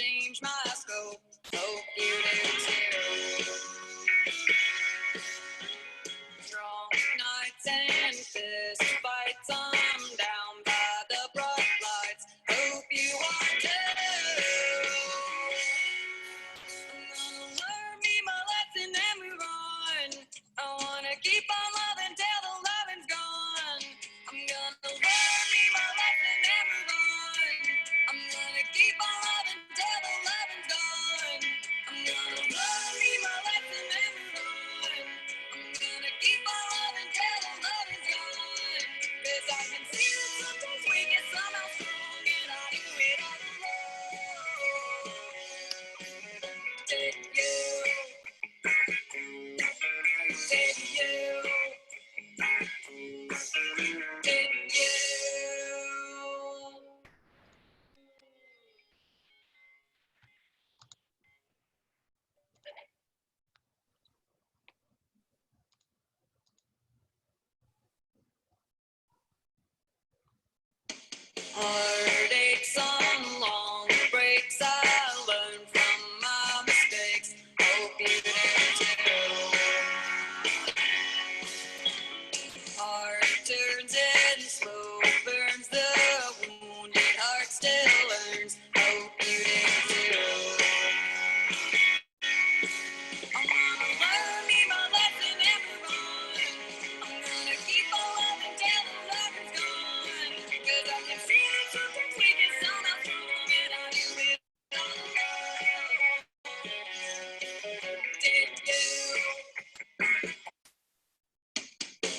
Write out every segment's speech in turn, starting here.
change my scope. Hope you do too. Strong nights and fist fights, I'm down by the bright lights. Hope you are too. I'm gonna learn me my lesson and move on. I wanna keep on loving till the loving's gone. I'm gonna learn me my lesson and move on. I'm gonna keep on loving till the loving's gone. I'm gonna learn me my lesson and move on. I'm gonna keep on loving till the loving's gone. 'Cause I can see that sometimes we get somehow strong, and I do it all alone. Take you. Take you. Take you. Heartaches on long breaks, I learn from my mistakes. Hope you do too. Hard turns and slow burns, the wounded heart still learns. Hope you do too. I'm gonna learn me my lesson and move on. I'm gonna keep on loving till the loving's gone. 'Cause I can see that sometimes we get somehow strong, and I do it all alone. Did you?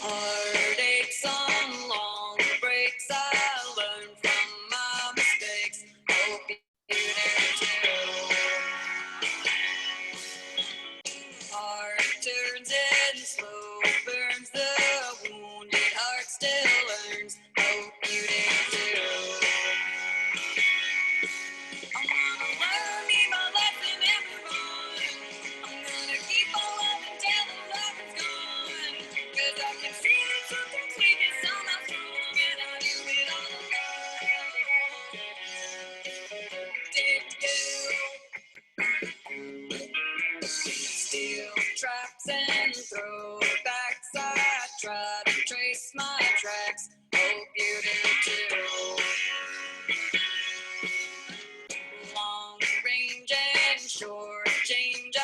Heartaches on long breaks, I learn from my mistakes. Hope you do too. Hard turns and slow burns, the wounded heart still learns. Hope you do too. I'm gonna learn me my lesson and move on. I'm gonna keep on loving till the loving's gone. 'Cause I can see that sometimes we get somehow strong, and I do it all alone. Did you? Steel traps and throwbacks, I try to trace my tracks. Hope you do too. Long range and short change, I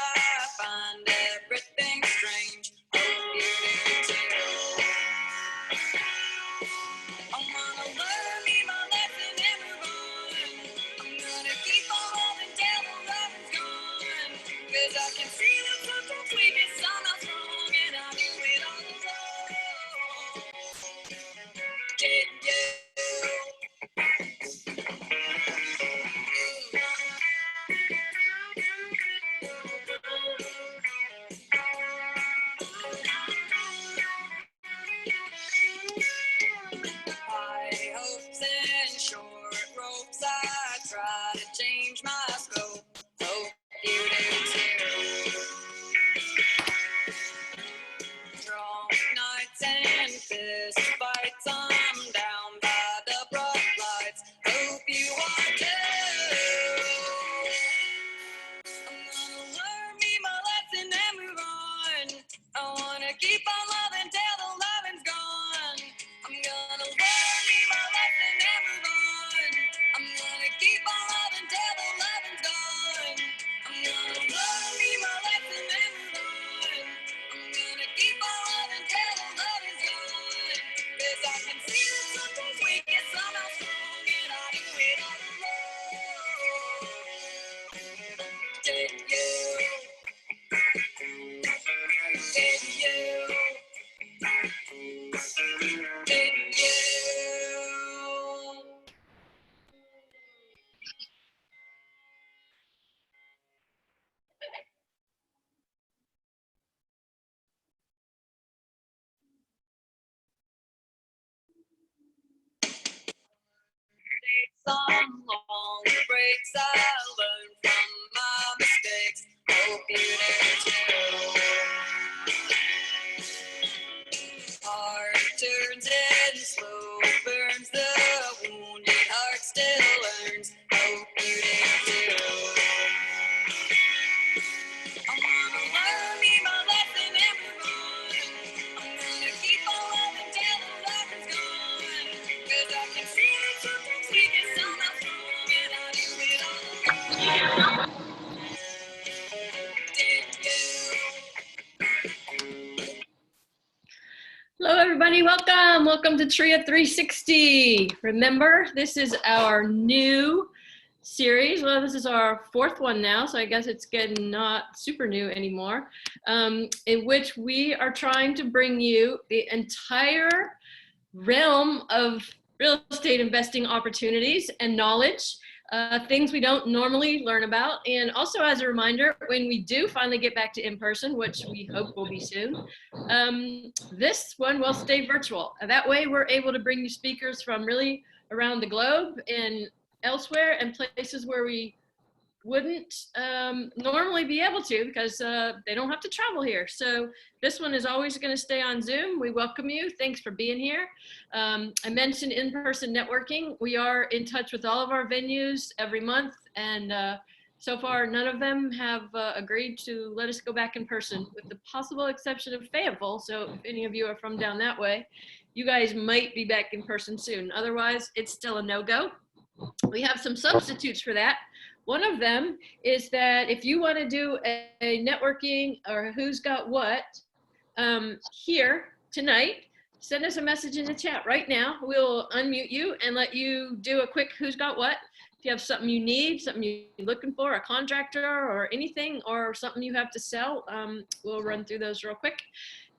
find everything strange. Hope you do too. I'm gonna learn me my lesson and move on. I'm gonna keep on loving till the loving's gone. 'Cause I can see that sometimes we get somehow strong, and I do it all alone. Did you? High hopes and short ropes, I try to change my scope. Hope you do too. Strong nights and fist fights, I'm down by the bright lights. Hope you are too. I'm gonna learn me my lesson and move on. I wanna keep on loving till the loving's gone. I'm gonna learn me my lesson and move on. I'm gonna keep on loving till the loving's gone. I'm gonna learn me my lesson and move on. I'm gonna keep on loving till the loving's gone. 'Cause I can see that sometimes we get somehow strong, and I do it all alone. Did you? Did you? Did you? Some long breaks, I learn from my mistakes. Hope you do too. Hard turns and slow burns, the wounded heart still learns. Hope you do too. welcome. Welcome to TREIA 360. Remember, this is our new series. Well, this is our fourth one now, so I guess it's getting not super new anymore, in which we are trying to bring you the entire realm of real estate investing opportunities and knowledge, things we don't normally learn about. And also, as a reminder, when we do finally get back to in-person, which we hope will be soon, this one will stay virtual. That way we're able to bring you speakers from really around the globe and elsewhere, and places where we wouldn't normally be able to, because they don't have to travel here. So this one is always going to stay on Zoom. We welcome you. Thanks for being here. I mentioned in-person networking. We are in touch with all of our venues every month, and so far none of them have agreed to let us go back in person, with the possible exception of Fayetteville. So if any of you are from down that way, you guys might be back in person soon. Otherwise, it's still a no-go. We have some substitutes for that. One of them is that if you want to do a networking or who's got what here tonight, send us a message in the chat right now. We'll unmute you and let you do a quick who's got what. If you have something you need, something you're looking for, a contractor or anything, or something you have to sell, we'll run through those real quick.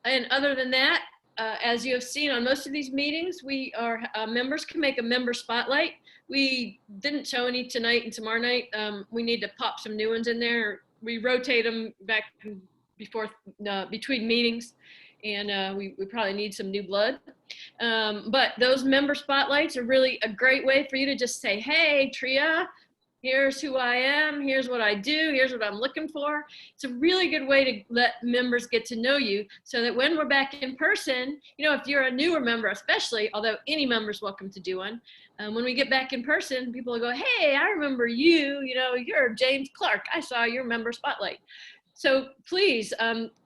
And other than that, as you have seen on most of these meetings, we are members can make a member spotlight. We didn't show any tonight and tomorrow night. We need to pop some new ones in there. We rotate them back before between meetings, and we probably need some new blood. But those member spotlights are really a great way for you to just say, hey, TREIA, here's who I am, here's what I do, here's what I'm looking for. It's a really good way to let members get to know you, so that when we're back in person, you know, if you're a newer member especially, although any member is welcome to do one, when we get back in person, people will go, hey, I remember you, you know, you're James Clark, I saw your member spotlight. So please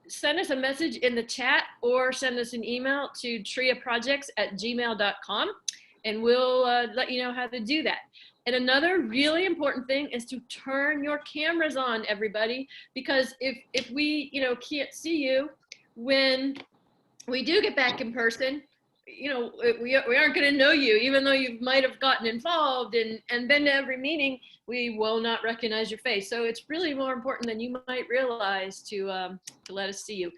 send us a message in the chat, or send us an email to treiaprojects@gmail.com, and we'll let you know how to do that. And another really important thing is to turn your cameras on, everybody, because if we, you know, can't see you when we do get back in person, you know, we aren't going to know you, even though you might have gotten involved and been to every meeting. We will not recognize your face. So it's really more important than you might realize to let us see you.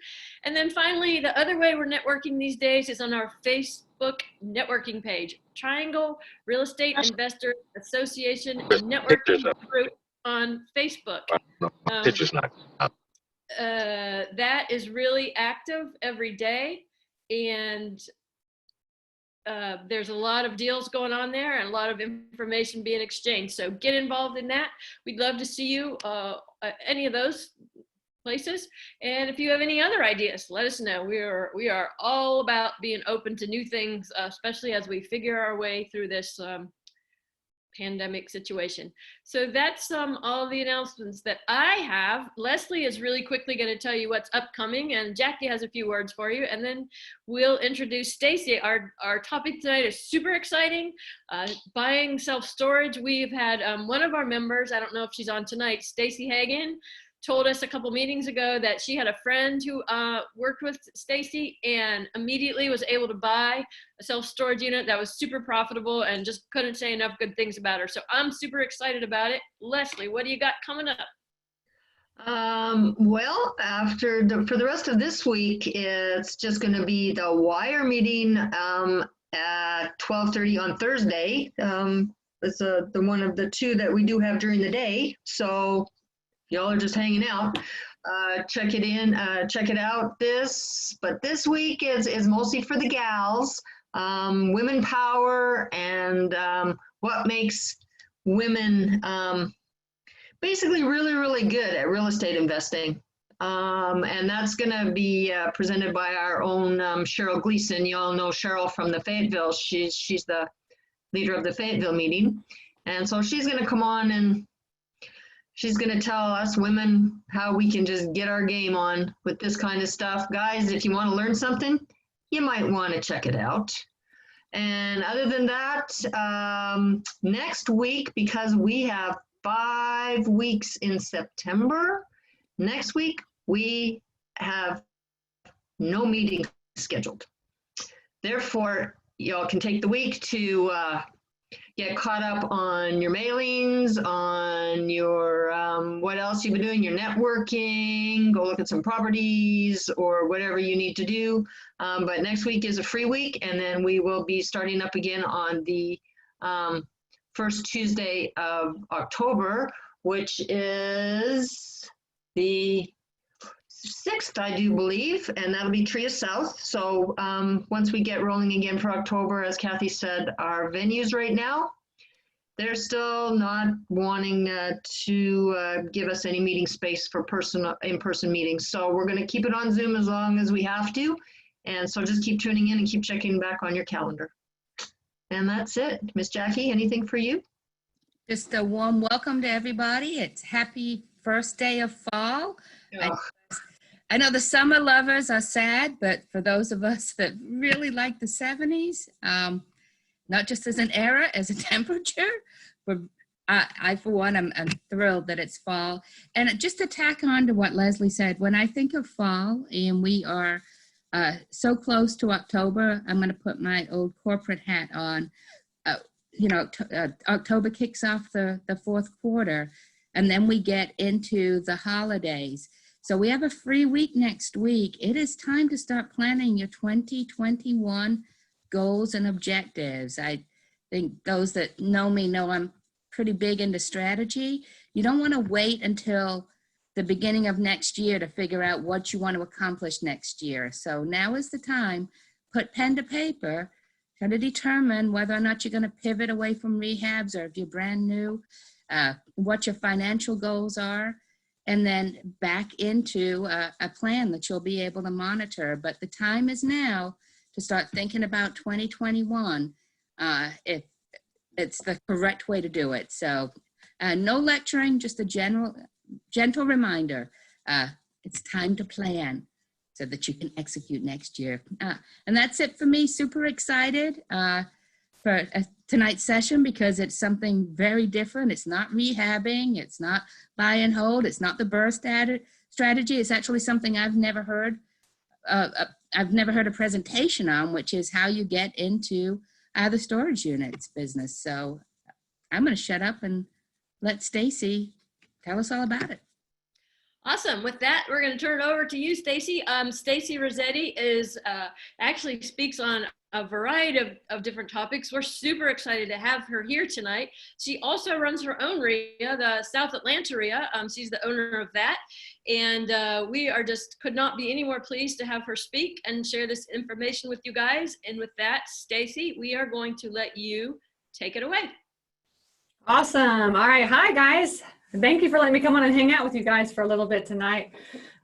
And then finally, the other way we're networking these days is on our Facebook networking page, Triangle Real Estate Investor Association Networking Group on Facebook. That is really active every day, and there's a lot of deals going on there and a lot of information being exchanged. So get involved in that. We'd love to see you at any of those places. And if you have any other ideas, let us know. We are all about being open to new things, especially as we figure our way through this pandemic situation. So that's all the announcements that I have. Leslie is really quickly going to tell you what's upcoming, and Jackie has a few words for you, and then we'll introduce Stacy. Our topic tonight is super exciting, buying self-storage. We've had one of our members, I don't know if she's on tonight, Stacy Hagan, told us a couple meetings ago that she had a friend who worked with Stacy and immediately was able to buy a self-storage unit that was super profitable, and just couldn't say enough good things about her. So I'm super excited about it. Leslie, what do you got coming up? Well, for the rest of this week, it's just going to be the wire meeting at 12:30 on Thursday. It's the one of the two that we do have during the day. So y'all are just hanging out. Check it out. But this week is mostly for the gals, women power, and what makes women basically really, really good at real estate investing. And that's going to be presented by our own Cheryl Gleason. You all know Cheryl from the Fayetteville. She's the leader of the Fayetteville meeting. And so she's going to come on and she's going to tell us women how we can just get our game on with this kind of stuff. Guys, if you want to learn something, you might want to check it out. And other than that, next week, because we have 5 weeks in September, next week we have no meeting scheduled. therefore, y'all can take the week to get caught up on your mailings, on your what else you've been doing, your networking, go look at some properties or whatever you need to do. But next week is a free week, and then we will be starting up again on the first Tuesday of October, which is the 6th, I do believe, and that'll be TREIA South. So once we get rolling again for October, as Kathy said, our venues right now, they're still not wanting to give us any meeting space for in-person meetings. So we're going to keep it on Zoom as long as we have to. And so just keep tuning in and keep checking back on your calendar. And that's it. Miss Jackie, anything for you? Just a warm welcome to everybody. It's happy first day of fall. Oh. I know the summer lovers are sad, but for those of us that really like the 70s, not just as an era, as a temperature, I for one, I'm thrilled that it's fall. And just to tack on to what Leslie said, when I think of fall and we are so close to October, I'm going to put my old corporate hat on. October kicks off the fourth quarter, and then we get into the holidays. So we have a free week next week. It is time to start planning your 2021 goals and objectives. I think those that know me know I'm pretty big into strategy. You don't want to wait until the beginning of next year to figure out what you want to accomplish next year. So now is the time. Put pen to paper. Try to determine whether or not you're going to pivot away from rehabs, or if you're brand new, what your financial goals are, and then back into a plan that you'll be able to monitor. But the time is now to start thinking about 2021 if it's the correct way to do it. So no lecturing, just a gentle reminder. It's time to plan so that you can execute next year. And that's it for me. Super excited for tonight's session because it's something very different. It's not rehabbing. It's not buy and hold. It's not the burst strategy. It's actually something I've never heard. I've never heard a presentation on, which is how you get into the storage units business. So I'm going to shut up and let Stacy tell us all about it. Awesome. With that, we're going to turn it over to you, Stacy. Stacy Rossetti is actually speaks on a variety of different topics. We're super excited to have her here tonight. She also runs her own REIA, the South Atlanta REIA. She's the owner of that. And we are just could not be any more pleased to have her speak and share this information with you guys. And with that, Stacy, we are going to let you take it away. Awesome. All right. Hi, guys. Thank you for letting me come on and hang out with you guys for a little bit tonight.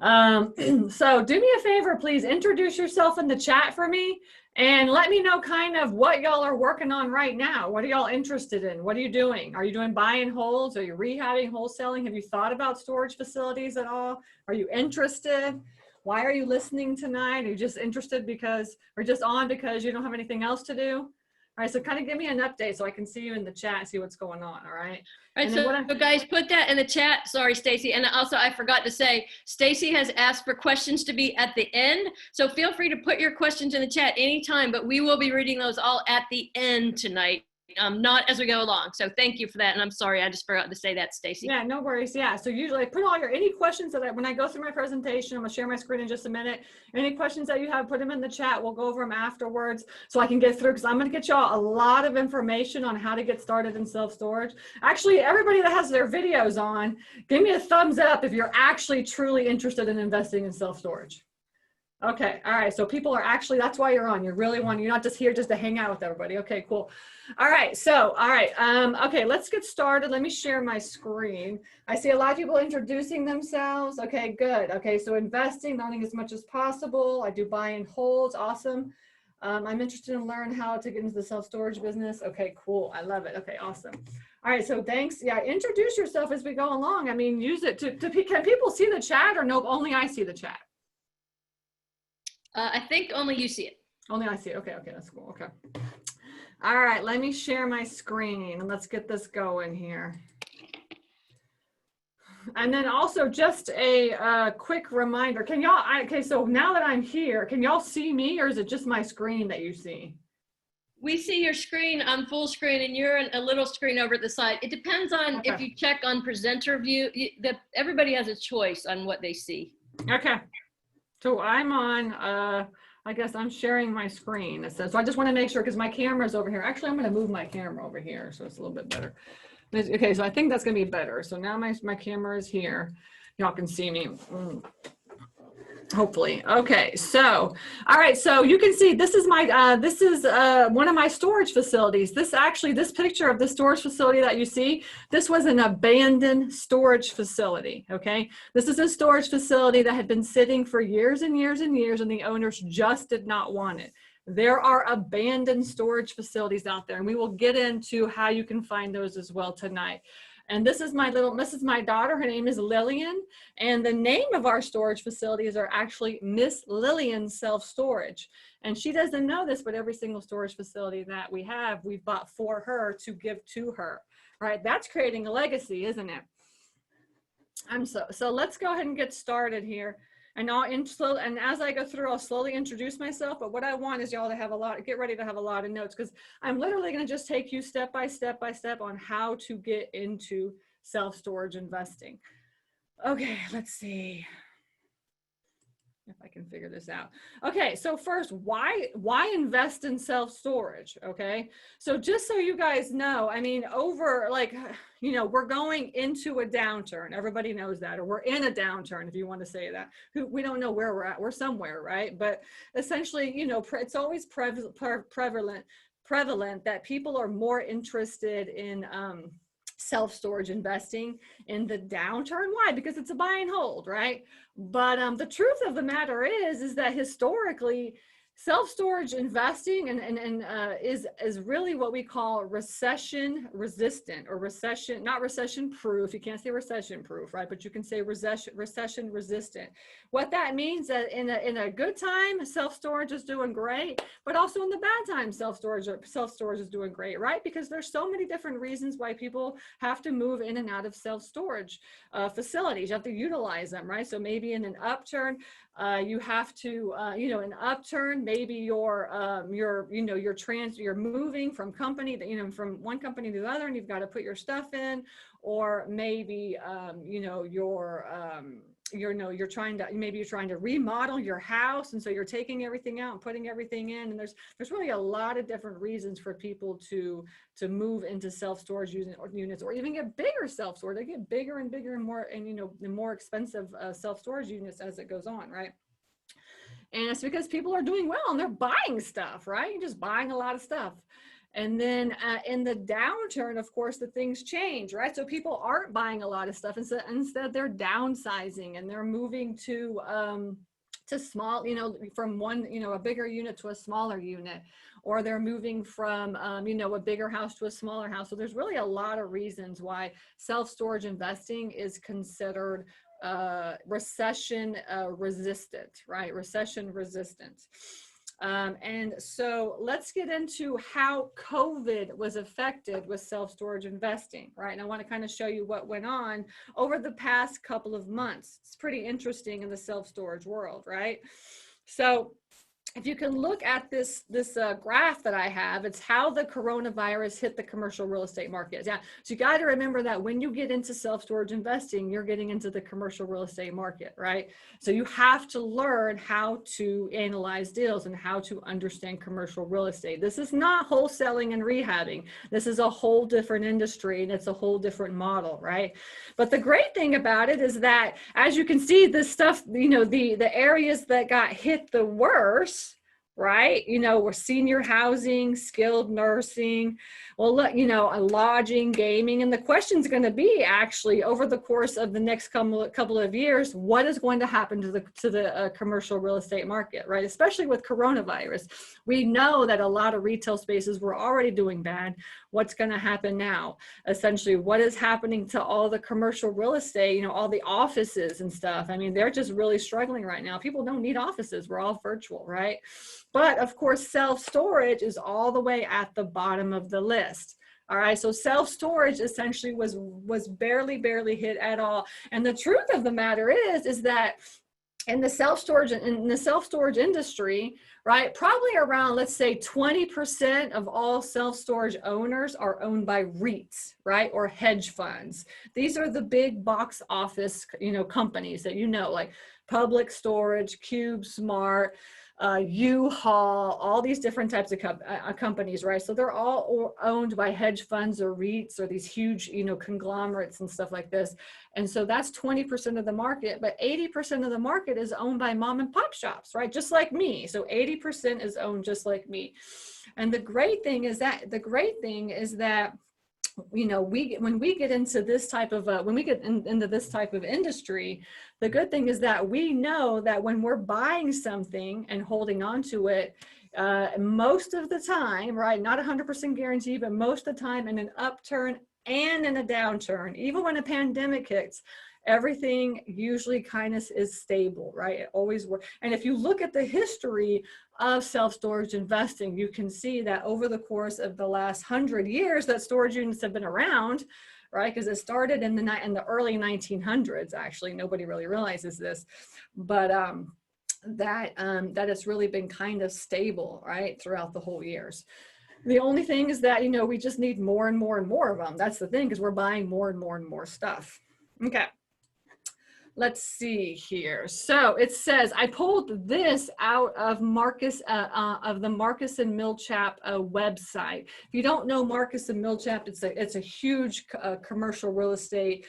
So do me a favor, please introduce yourself in the chat for me and let me know kind of what y'all are working on right now. What are y'all interested in? What are you doing? Are you doing buy and holds? Are you rehabbing, wholesaling? Have you thought about storage facilities at all? Are you interested? Why are you listening tonight? Are you just interested because, or just on because you don't have anything else to do? All right, so kind of give me an update so I can see you in the chat and see what's going on, all right? All right, so guys, put that in the chat. Sorry, Stacy. And also, I forgot to say, Stacy has asked for questions to be at the end. So feel free to put your questions in the chat anytime, but we will be reading those all at the end tonight, not as we go along. So thank you for that. And I'm sorry, I just forgot to say that, Stacy. Yeah, no worries. Yeah, so usually I put all your, any questions that when I go through my presentation, I'm gonna share my screen in just a minute. Any questions that you have, put them in the chat. We'll go over them afterwards so I can get through, because I'm gonna get y'all a lot of information on how to get started in self-storage. Actually, everybody that has their videos on, give me a thumbs up if you're actually truly interested in investing in self-storage. Okay, all right, so people are actually, that's why you're on. You really want, you're not just here just to hang out with everybody. Okay, cool. All right, so, all right, okay, let's get started. Let me share my screen. I see a lot of people introducing themselves. Okay, good. Okay, so investing, learning as much as possible. I do buy and holds, awesome. I'm interested in learning how to get into the self-storage business. Okay, cool, I love it. Okay, awesome. All right, so thanks. Yeah, introduce yourself as we go along. I mean, use it to can people see the chat or no, only I see the chat? I think only you see it. Only I see it. Okay, okay, that's cool. Okay. All right, let me share my screen and let's get this going here. And then also just a quick reminder, can y'all, okay, so now that I'm here, can y'all see me or is it just my screen that you see? We see your screen on full screen and you're in a little screen over at the side. It depends on if you check on presenter view, everybody has a choice on what they see. Okay. So I'm on, I guess I'm sharing my screen. It says, so I just want to make sure because my camera's over here. Actually, I'm going to move my camera over here so it's a little bit better. Okay, so I think that's going to be better. So now my camera is here. Y'all can see me. Hopefully. Okay, so all right, so you can see this is my this is one of my storage facilities. This picture of the storage facility that you see, this was an abandoned storage facility. Okay, this is a storage facility that had been sitting for years and years and years, and the owners just did not want it. There are abandoned storage facilities out there, and we will get into how you can find those as well tonight. And this is my daughter. Her name is Lillian. And the name of our storage facilities are actually Miss Lillian's Self-Storage. And she doesn't know this, but every single storage facility that we have, we've bought for her to give to her, right? That's creating a legacy, isn't it? So let's go ahead and get started here. And as I go through, I'll slowly introduce myself. But what I want is y'all to get ready to have a lot of notes, because I'm literally going to just take you step by step on how to get into self-storage investing. Okay, let's see if I can figure this out. Okay, so first, why invest in self-storage? Okay, so just so you guys know, I mean, we're going into a downturn. Everybody knows that, or we're in a downturn, if you want to say that. We don't know where we're at. We're somewhere, right? But essentially, it's always prevalent that people are more interested in self-storage investing in the downturn. Why? Because it's a buy and hold, right? But the truth of the matter is that historically, self-storage investing is really what we call recession resistant, or not recession proof. You can't say recession proof, right? But you can say recession resistant. What that means that in a good time, self-storage is doing great, but also in the bad time, self-storage is doing great, right? Because there's so many different reasons why people have to move in and out of self-storage facilities. You have to utilize them, right? So maybe in an upturn, you have to, an upturn, maybe you're moving from from one company to the other, and you've got to put your stuff in, or maybe, you're trying to remodel your house, and so you're taking everything out and putting everything in, and there's really a lot of different reasons for people to move into self-storage units, or even get bigger self-storage. They get bigger and bigger and more expensive self-storage units as it goes on, right? And it's because people are doing well and they're buying stuff, right? You're just buying a lot of stuff. And then in the downturn, of course, the things change, right? So people aren't buying a lot of stuff. Instead they're downsizing, and they're moving to small, from a bigger unit to a smaller unit, or they're moving from, a bigger house to a smaller house. So there's really a lot of reasons why self-storage investing is considered recession resistant, right? Recession resistant. And so let's get into how COVID was affected with self-storage investing, right? And I want to kind of show you what went on over the past couple of months. It's pretty interesting in the self-storage world, right? So if you can look at this graph that I have, it's how the coronavirus hit the commercial real estate market. Yeah, so you got to remember that when you get into self-storage investing, you're getting into the commercial real estate market, right? So you have to learn how to analyze deals and how to understand commercial real estate. This is not wholesaling and rehabbing. This is a whole different industry, and it's a whole different model, right? But the great thing about it is that, as you can see, this stuff, the areas that got hit the worst, right? We're senior housing, skilled nursing, well, look, lodging, gaming. And the question's going to be, actually, over the course of the next couple of years, what is going to happen to the commercial real estate market, right? Especially with coronavirus. We know that a lot of retail spaces were already doing bad. What's going to happen now? Essentially, what is happening to all the commercial real estate, all the offices and stuff? I mean, they're just really struggling right now. People don't need offices. We're all virtual, right? But of course, self-storage is all the way at the bottom of the list. All right, so self-storage essentially was barely hit at all. And the truth of the matter is that in the self-storage industry, right, probably around, let's say 20% of all self-storage owners are owned by REITs, right, or hedge funds. These are the big box office, companies that like Public Storage, CubeSmart, U-Haul, all these different types of companies, right? So they're all owned by hedge funds or REITs or these huge, conglomerates and stuff like this. And so that's 20% of the market, but 80% of the market is owned by mom and pop shops, right? Just like me. So 80% is owned just like me. And the great thing is that when we get into this type of into this type of industry, the good thing is that we know that when we're buying something and holding on to it, most of the time, right, not 100% guarantee, but most of the time in an upturn and in a downturn, even when a pandemic hits, everything usually kind of is stable, right? It always works. And if you look at the history of self-storage investing, you can see that over the course of the last 100 years that storage units have been around, right? Because it started in the early 1900s, actually. Nobody really realizes this, but that it's really been kind of stable, right, throughout the whole years. The only thing is that, we just need more and more and more of them. That's the thing, because we're buying more and more and more stuff. Okay. Let's see here. So it says, I pulled this out of of the Marcus and Millichap website. If you don't know Marcus and Millichap, it's a huge commercial real estate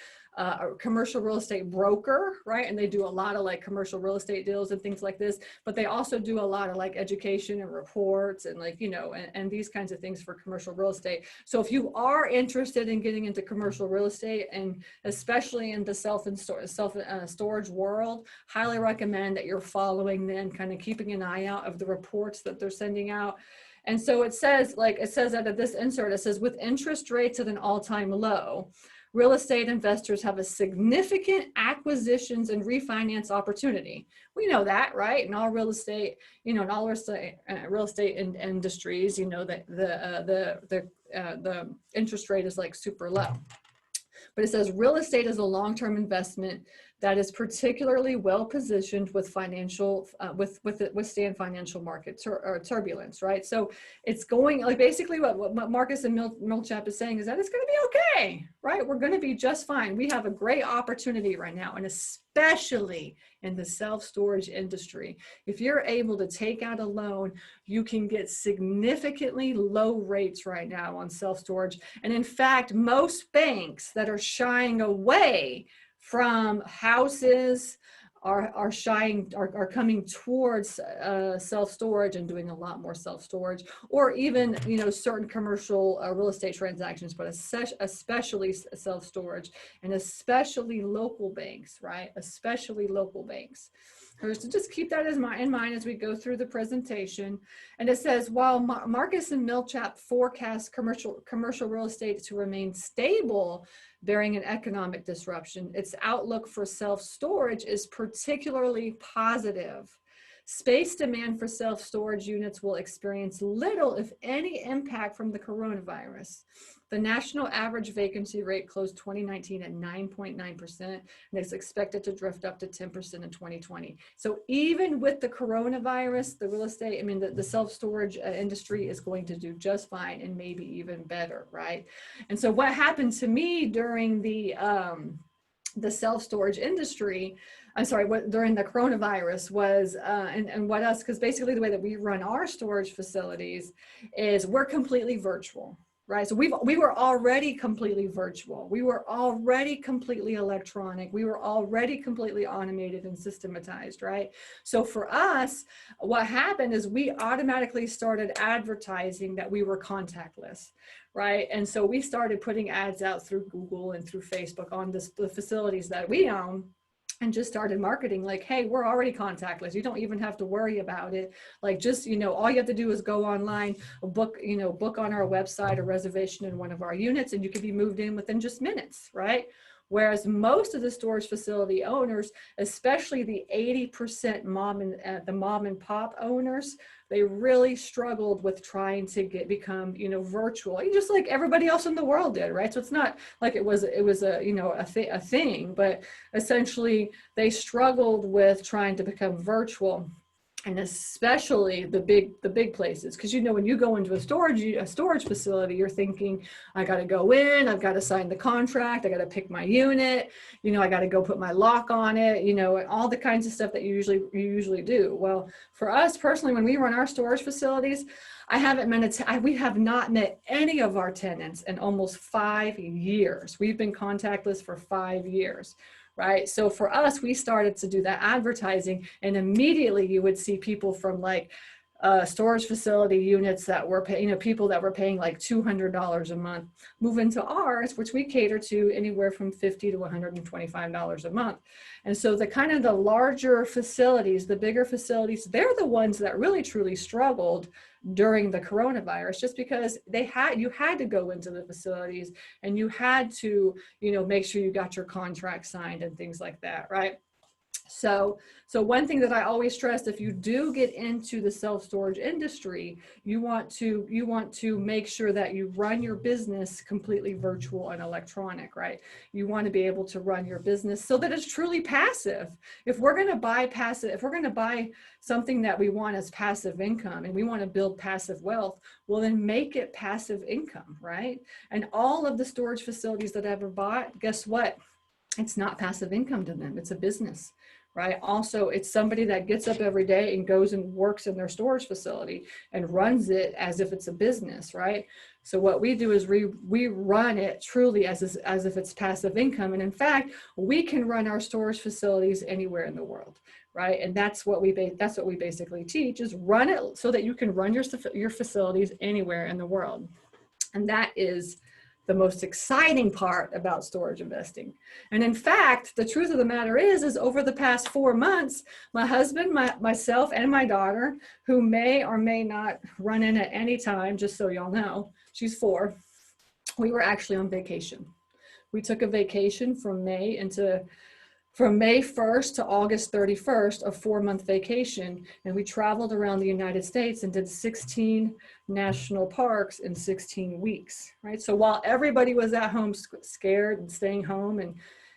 broker, right? And they do a lot of like commercial real estate deals and things like this, but they also do a lot of like education and reports and like, and these kinds of things for commercial real estate. So if you are interested in getting into commercial real estate, and especially in the storage world, highly recommend that you're following them, kind of keeping an eye out of the reports that they're sending out. And so it says out of this insert, it says, with interest rates at an all-time low, real estate investors have a significant acquisitions and refinance opportunity. We know that, right? In all real estate, in all real estate industries, that the interest rate is like super low. But it says real estate is a long-term investment that is particularly well positioned with withstand financial market turbulence, right? So it's going, like, basically what Marcus and Millichap is saying is that it's going to be okay, right? We're going to be just fine. We have a great opportunity right now, and especially in the self-storage industry. If you're able to take out a loan, you can get significantly low rates right now on self-storage. And in fact, most banks that are shying away from houses are coming towards self-storage and doing a lot more self-storage, or even certain commercial real estate transactions, but especially self-storage, and especially local banks, right? Especially local banks. So just keep that in mind as we go through the presentation. And it says, while Marcus and Millichap forecast commercial real estate to remain stable during an economic disruption, its outlook for self-storage is particularly positive. Space demand for self-storage units will experience little, if any, impact from the coronavirus. The national average vacancy rate closed 2019 at 9.9%, and it's expected to drift up to 10% in 2020. So even with the coronavirus, the real estate, the self-storage industry is going to do just fine, and maybe even better, right? And so what happened to me during the self-storage industry, during the coronavirus was, because basically the way that we run our storage facilities is we're completely virtual, right? So we were already completely virtual. We were already completely electronic. We were already completely automated and systematized, right? So for us, what happened is we automatically started advertising that we were contactless, right? And so we started putting ads out through Google and through Facebook on the facilities that we own, and just started marketing like, hey, we're already contactless. You don't even have to worry about it. Like, just, all you have to do is go online, book on our website a reservation in one of our units, and you can be moved in within just minutes, right? Whereas most of the storage facility owners, especially the 80% the mom and pop owners, they really struggled with trying to become, you know, virtual, just like everybody else in the world did, right? So it's not like it was a, you know, a thing, but essentially they struggled with trying to become virtual. And especially the big places, because, you know, when you go into a storage facility, you're thinking, I got to go in, I've got to sign the contract, I got to pick my unit, you know, I got to go put my lock on it, you know, and all the kinds of stuff that you usually do. Well, for us personally, when we run our storage facilities, we have not met any of our tenants in almost 5 years. We've been contactless for 5 years. Right. So for us, we started to do that advertising, and immediately you would see people from like storage facility units that were paying, you know, people that were paying like $200 a month move into ours, which we cater to anywhere from $50 to $125 a month. And so the kind of the larger facilities, the bigger facilities, they're the ones that really truly struggled during the coronavirus, just because you had to go into the facilities and you had to, you know, make sure you got your contract signed and things like that, right? So one thing that I always stress, if you do get into the self-storage industry, you want to make sure that you run your business completely virtual and electronic, right? You want to be able to run your business so that it's truly passive. If we're going to buy something that we want as passive income and we want to build passive wealth, well, then make it passive income, right? And all of the storage facilities that I've ever bought, guess what? It's not passive income to them. It's a business, right? Also, it's somebody that gets up every day and goes and works in their storage facility and runs it as if it's a business, right? So what we do is we run it truly as if it's passive income. And in fact, we can run our storage facilities anywhere in the world, right? And that's what we basically teach, is run it so that you can run your facilities anywhere in the world. And that is the most exciting part about storage investing. And in fact, the truth of the matter is over the past 4 months, my husband, myself, and my daughter, who may or may not run in at any time, just so y'all know, she's 4, we were actually on vacation. We took a vacation from May 1st to August 31st, a 4-month vacation. And we traveled around the United States and did 16 national parks in 16 weeks, right? So while everybody was at home scared and staying home and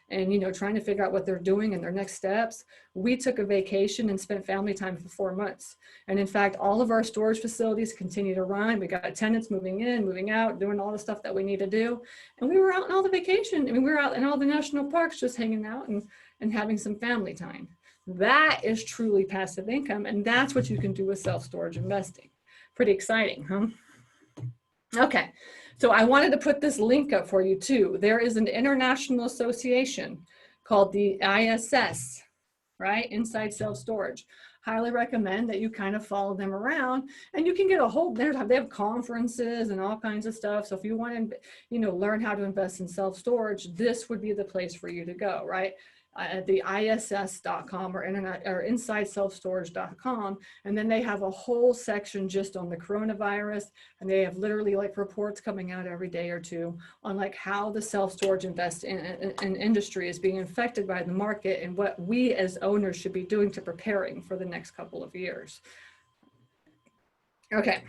you know, trying to figure out what they're doing and their next steps, we took a vacation and spent family time for 4 months. And in fact, all of our storage facilities continue to run. We got tenants moving in, moving out, doing all the stuff that we need to do. And we were out in all the vacation. I mean, we were out in all the national parks just hanging out and having some family time. That is truly passive income. And that's what you can do with self-storage investing. Pretty exciting, huh? Okay, so I wanted to put this link up for you too. There is an international association called the ISS, right? Inside Self-Storage. Highly recommend that you kind of follow them around, and you can get a whole, they have conferences and all kinds of stuff. So if you want to, you know, learn how to invest in self-storage, this would be the place for you to go, right? At the ISS.com or InsideSelfStorage.com. And then they have a whole section just on the coronavirus. And they have literally like reports coming out every day or two on like how the self-storage industry is being affected by the market and what we as owners should be doing to preparing for the next couple of years. Okay.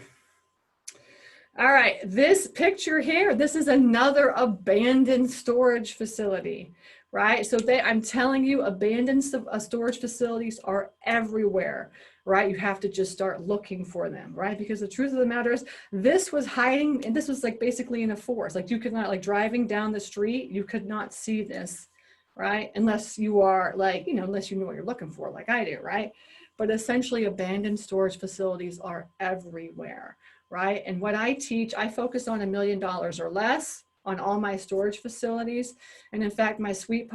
All right, this picture here, this is another abandoned storage facility, right? So I'm telling you, abandoned storage facilities are everywhere, right? You have to just start looking for them, right? Because the truth of the matter is, this was hiding, and this was like basically in a forest. Like you could not, like driving down the street, you could not see this, right? Unless you are like, you know, unless you know what you're looking for, like I do, right? But essentially, abandoned storage facilities are everywhere, right? And what I teach, I focus on $1 million or less on all my storage facilities. And in fact, my sweet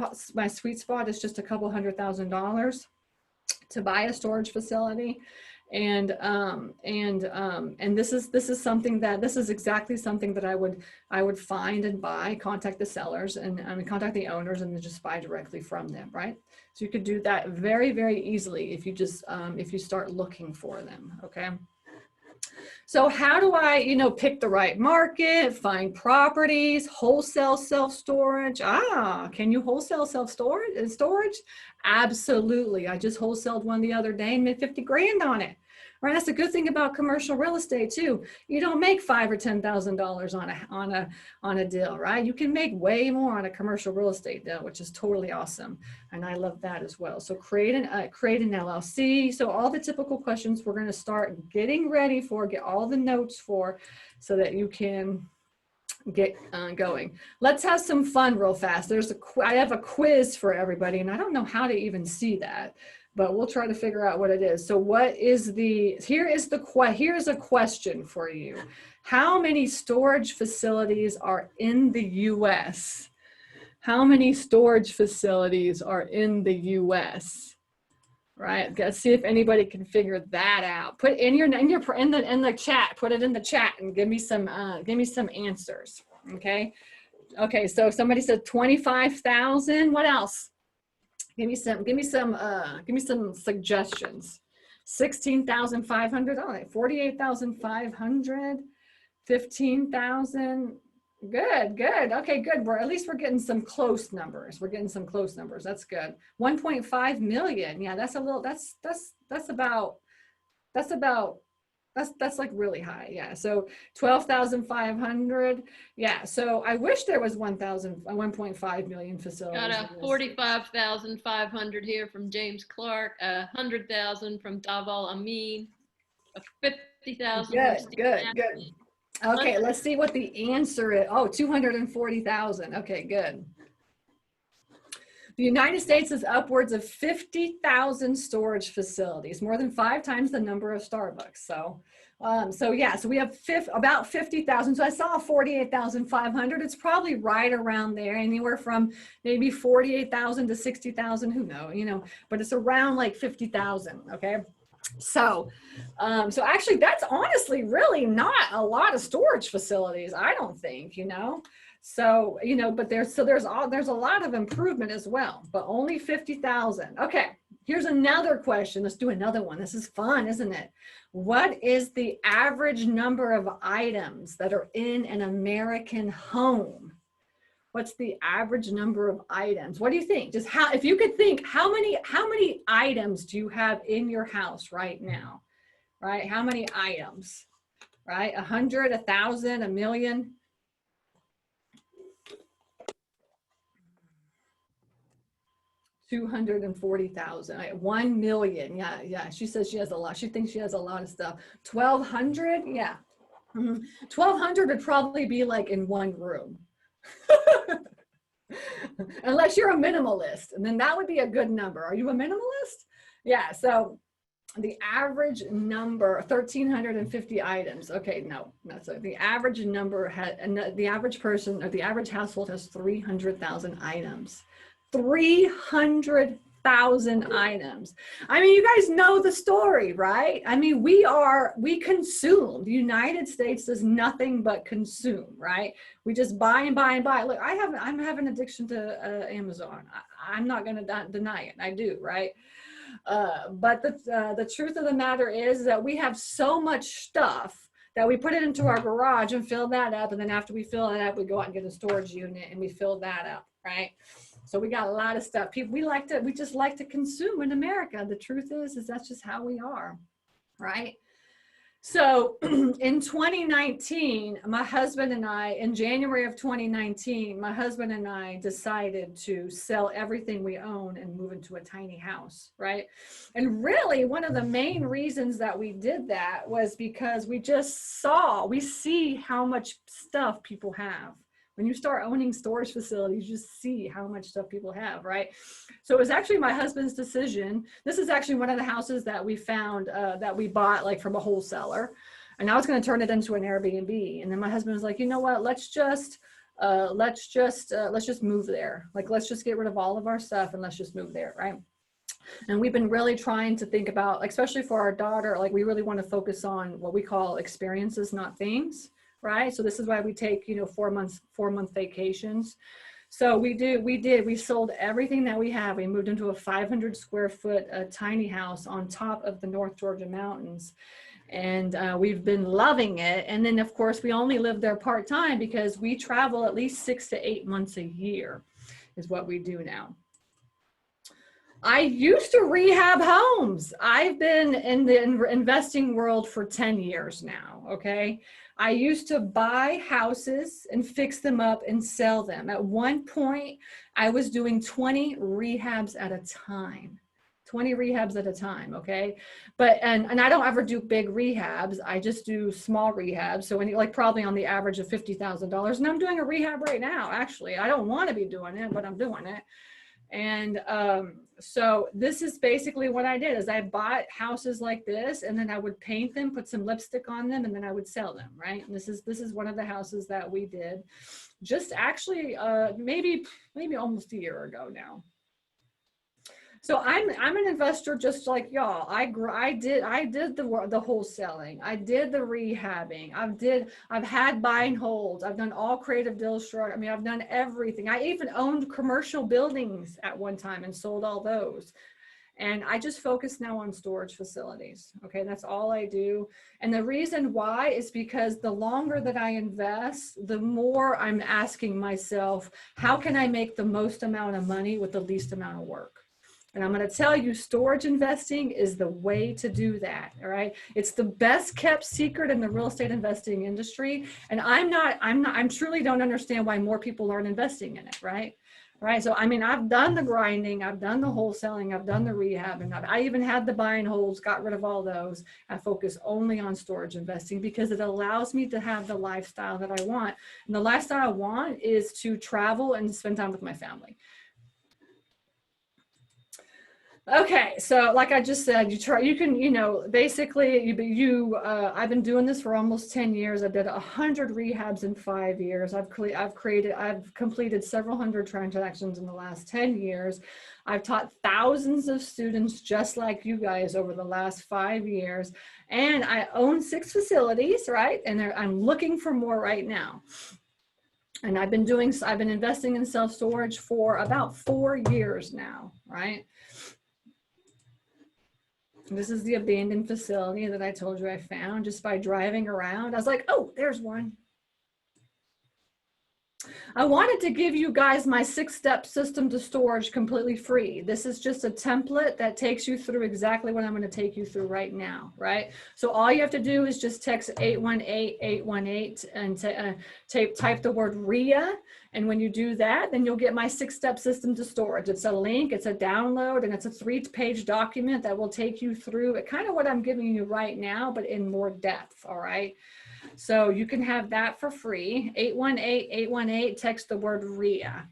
spot is just a couple $100,000 to buy a storage facility. And this is something that, this is exactly something that I would find and buy, contact the sellers and contact the owners and then just buy directly from them, right? So you could do that very, very easily if you just, if you start looking for them, okay? So how do I, pick the right market, find properties, wholesale self-storage? Can you wholesale storage? Absolutely. I just wholesaled one the other day and made 50 grand on it. Right, that's a good thing about commercial real estate too. You don't make $5,000 or $10,000 on a deal, right? You can make way more on a commercial real estate deal, which is totally awesome, and I love that as well. So create an LLC. So all the typical questions we're going to start getting ready for, get all the notes for, so that you can get going. Let's have some fun real fast. I have a quiz for everybody, and I don't know how to even see that, but we'll try to figure out what it is. So here's a question for you. How many storage facilities are in the US? How many storage facilities are in the US? Right, let's see if anybody can figure that out. Put in the chat, put it in the chat and give me some answers. Okay. So somebody said 25,000. What else? Give me some suggestions. 16,500. All right, 48,500. 15,000. Good. Okay, good. At least we're getting some close numbers. That's good. 1.5 million. Yeah, that's like really high. Yeah. So 12,500. Yeah. So I wish there was 1.5 million facilities. Got a 45,500 here from James Clark, 100,000 from Daval Amin, a 50,000. Good. Okay, let's see what the answer is. Oh, 240,000. Okay, good. The United States has upwards of 50,000 storage facilities, more than 5 times the number of Starbucks. So we have about 50,000. So I saw 48,500. It's probably right around there, anywhere from maybe 48,000 to 60,000. Who knows, but it's around like 50,000. Okay. So actually that's honestly really not a lot of storage facilities, I don't think, so, but there's a lot of improvement as well, but only 50,000. Okay. Here's another question. Let's do another one. This is fun, isn't it? What is the average number of items that are in an American home? What's the average number of items? What do you think? If you could think, how many items do you have in your house right now? Right? How many items? Right? 100, 1,000, 1,000,000? 240,000. 1 million. Yeah. She says she has a lot. She thinks she has a lot of stuff. 1,200. Yeah. 1,200 would probably be like in one room. Unless you're a minimalist, and then that would be a good number. Are you a minimalist? Yeah. So the average number, 1,350 items. Okay, no. So the average number the average person, or the average household, has 300,000 items. 300,000 items. I mean, you guys know the story, right? I mean, we consume. The United States does nothing but consume, right? We just buy and buy and buy. Look, I have an addiction to Amazon. I'm not going to deny it. I do, right? But the truth of the matter is that we have so much stuff that we put it into our garage and fill that up. And then after we fill it up, we go out and get a storage unit and we fill that up, right? So we got a lot of stuff. We just like to consume in America. The truth is that's just how we are, right? So in 2019, in January of 2019, my husband and I decided to sell everything we own and move into a tiny house, right? And really one of the main reasons that we did that was because we see how much stuff people have. When you start owning storage facilities, you just see how much stuff people have, right? So it was actually my husband's decision. This is actually one of the houses that we found, that we bought like from a wholesaler. And I was going to turn it into an Airbnb. And then my husband was like, you know what, let's just move there. Like, let's just get rid of all of our stuff and let's just move there, right? And we've been really trying to think about, like, especially for our daughter, like we really want to focus on what we call experiences, not things. Right. So this is why we take, 4-month vacations. So we sold everything that we have. We moved into a 500 square foot tiny house on top of the North Georgia mountains. And we've been loving it. And then of course we only live there part-time because we travel at least 6 to 8 months a year is what we do now. I used to rehab homes. I've been in the investing world for 10 years now, okay? I used to buy houses and fix them up and sell them. At one point, I was doing 20 rehabs at a time. 20 rehabs at a time, okay? But, and I don't ever do big rehabs. I just do small rehabs. So when you like probably on the average of $50,000, and I'm doing a rehab right now, actually. I don't want to be doing it, but I'm doing it. And so this is basically what I did is I bought houses like this, and then I would paint them, put some lipstick on them, and then I would sell them, right? And this is one of the houses that we did just actually maybe almost a year ago now. So I'm an investor just like y'all. I did the wholesaling. I did the rehabbing. I've had buy and holds. I've done all creative deal structure. I mean, I've done everything. I even owned commercial buildings at one time and sold all those. And I just focus now on storage facilities. Okay, that's all I do. And the reason why is because the longer that I invest, the more I'm asking myself, how can I make the most amount of money with the least amount of work? And I'm going to tell you, storage investing is the way to do that. All right. It's the best kept secret in the real estate investing industry. And I truly don't understand why more people aren't investing in it. Right. Right. So, I mean, I've done the grinding, I've done the wholesaling, I've done the rehab, and I even had the buy and holds, got rid of all those. I focus only on storage investing because it allows me to have the lifestyle that I want. And the lifestyle I want is to travel and spend time with my family. Okay, so like I just said, you can, basically I've been doing this for almost 10 years. I did 100 rehabs in 5 years. I've completed several hundred transactions in the last 10 years. I've taught thousands of students just like you guys over the last 5 years. And I own 6 facilities, right? And I'm looking for more right now. And I've been investing in self-storage for about 4 years now, right? This is the abandoned facility that I told you I found just by driving around. I was like, oh, there's one. I wanted to give you guys my 6-step system to storage completely free. This is just a template that takes you through exactly what I'm going to take you through right now, right? So all you have to do is just text 818-818 and type the word TREIA. And when you do that, then you'll get my 6-step system to storage. It's a link, it's a download, and it's a 3-page document that will take you through kind of what I'm giving you right now, but in more depth, all right? So you can have that for free. 818-818, text the word TREIA.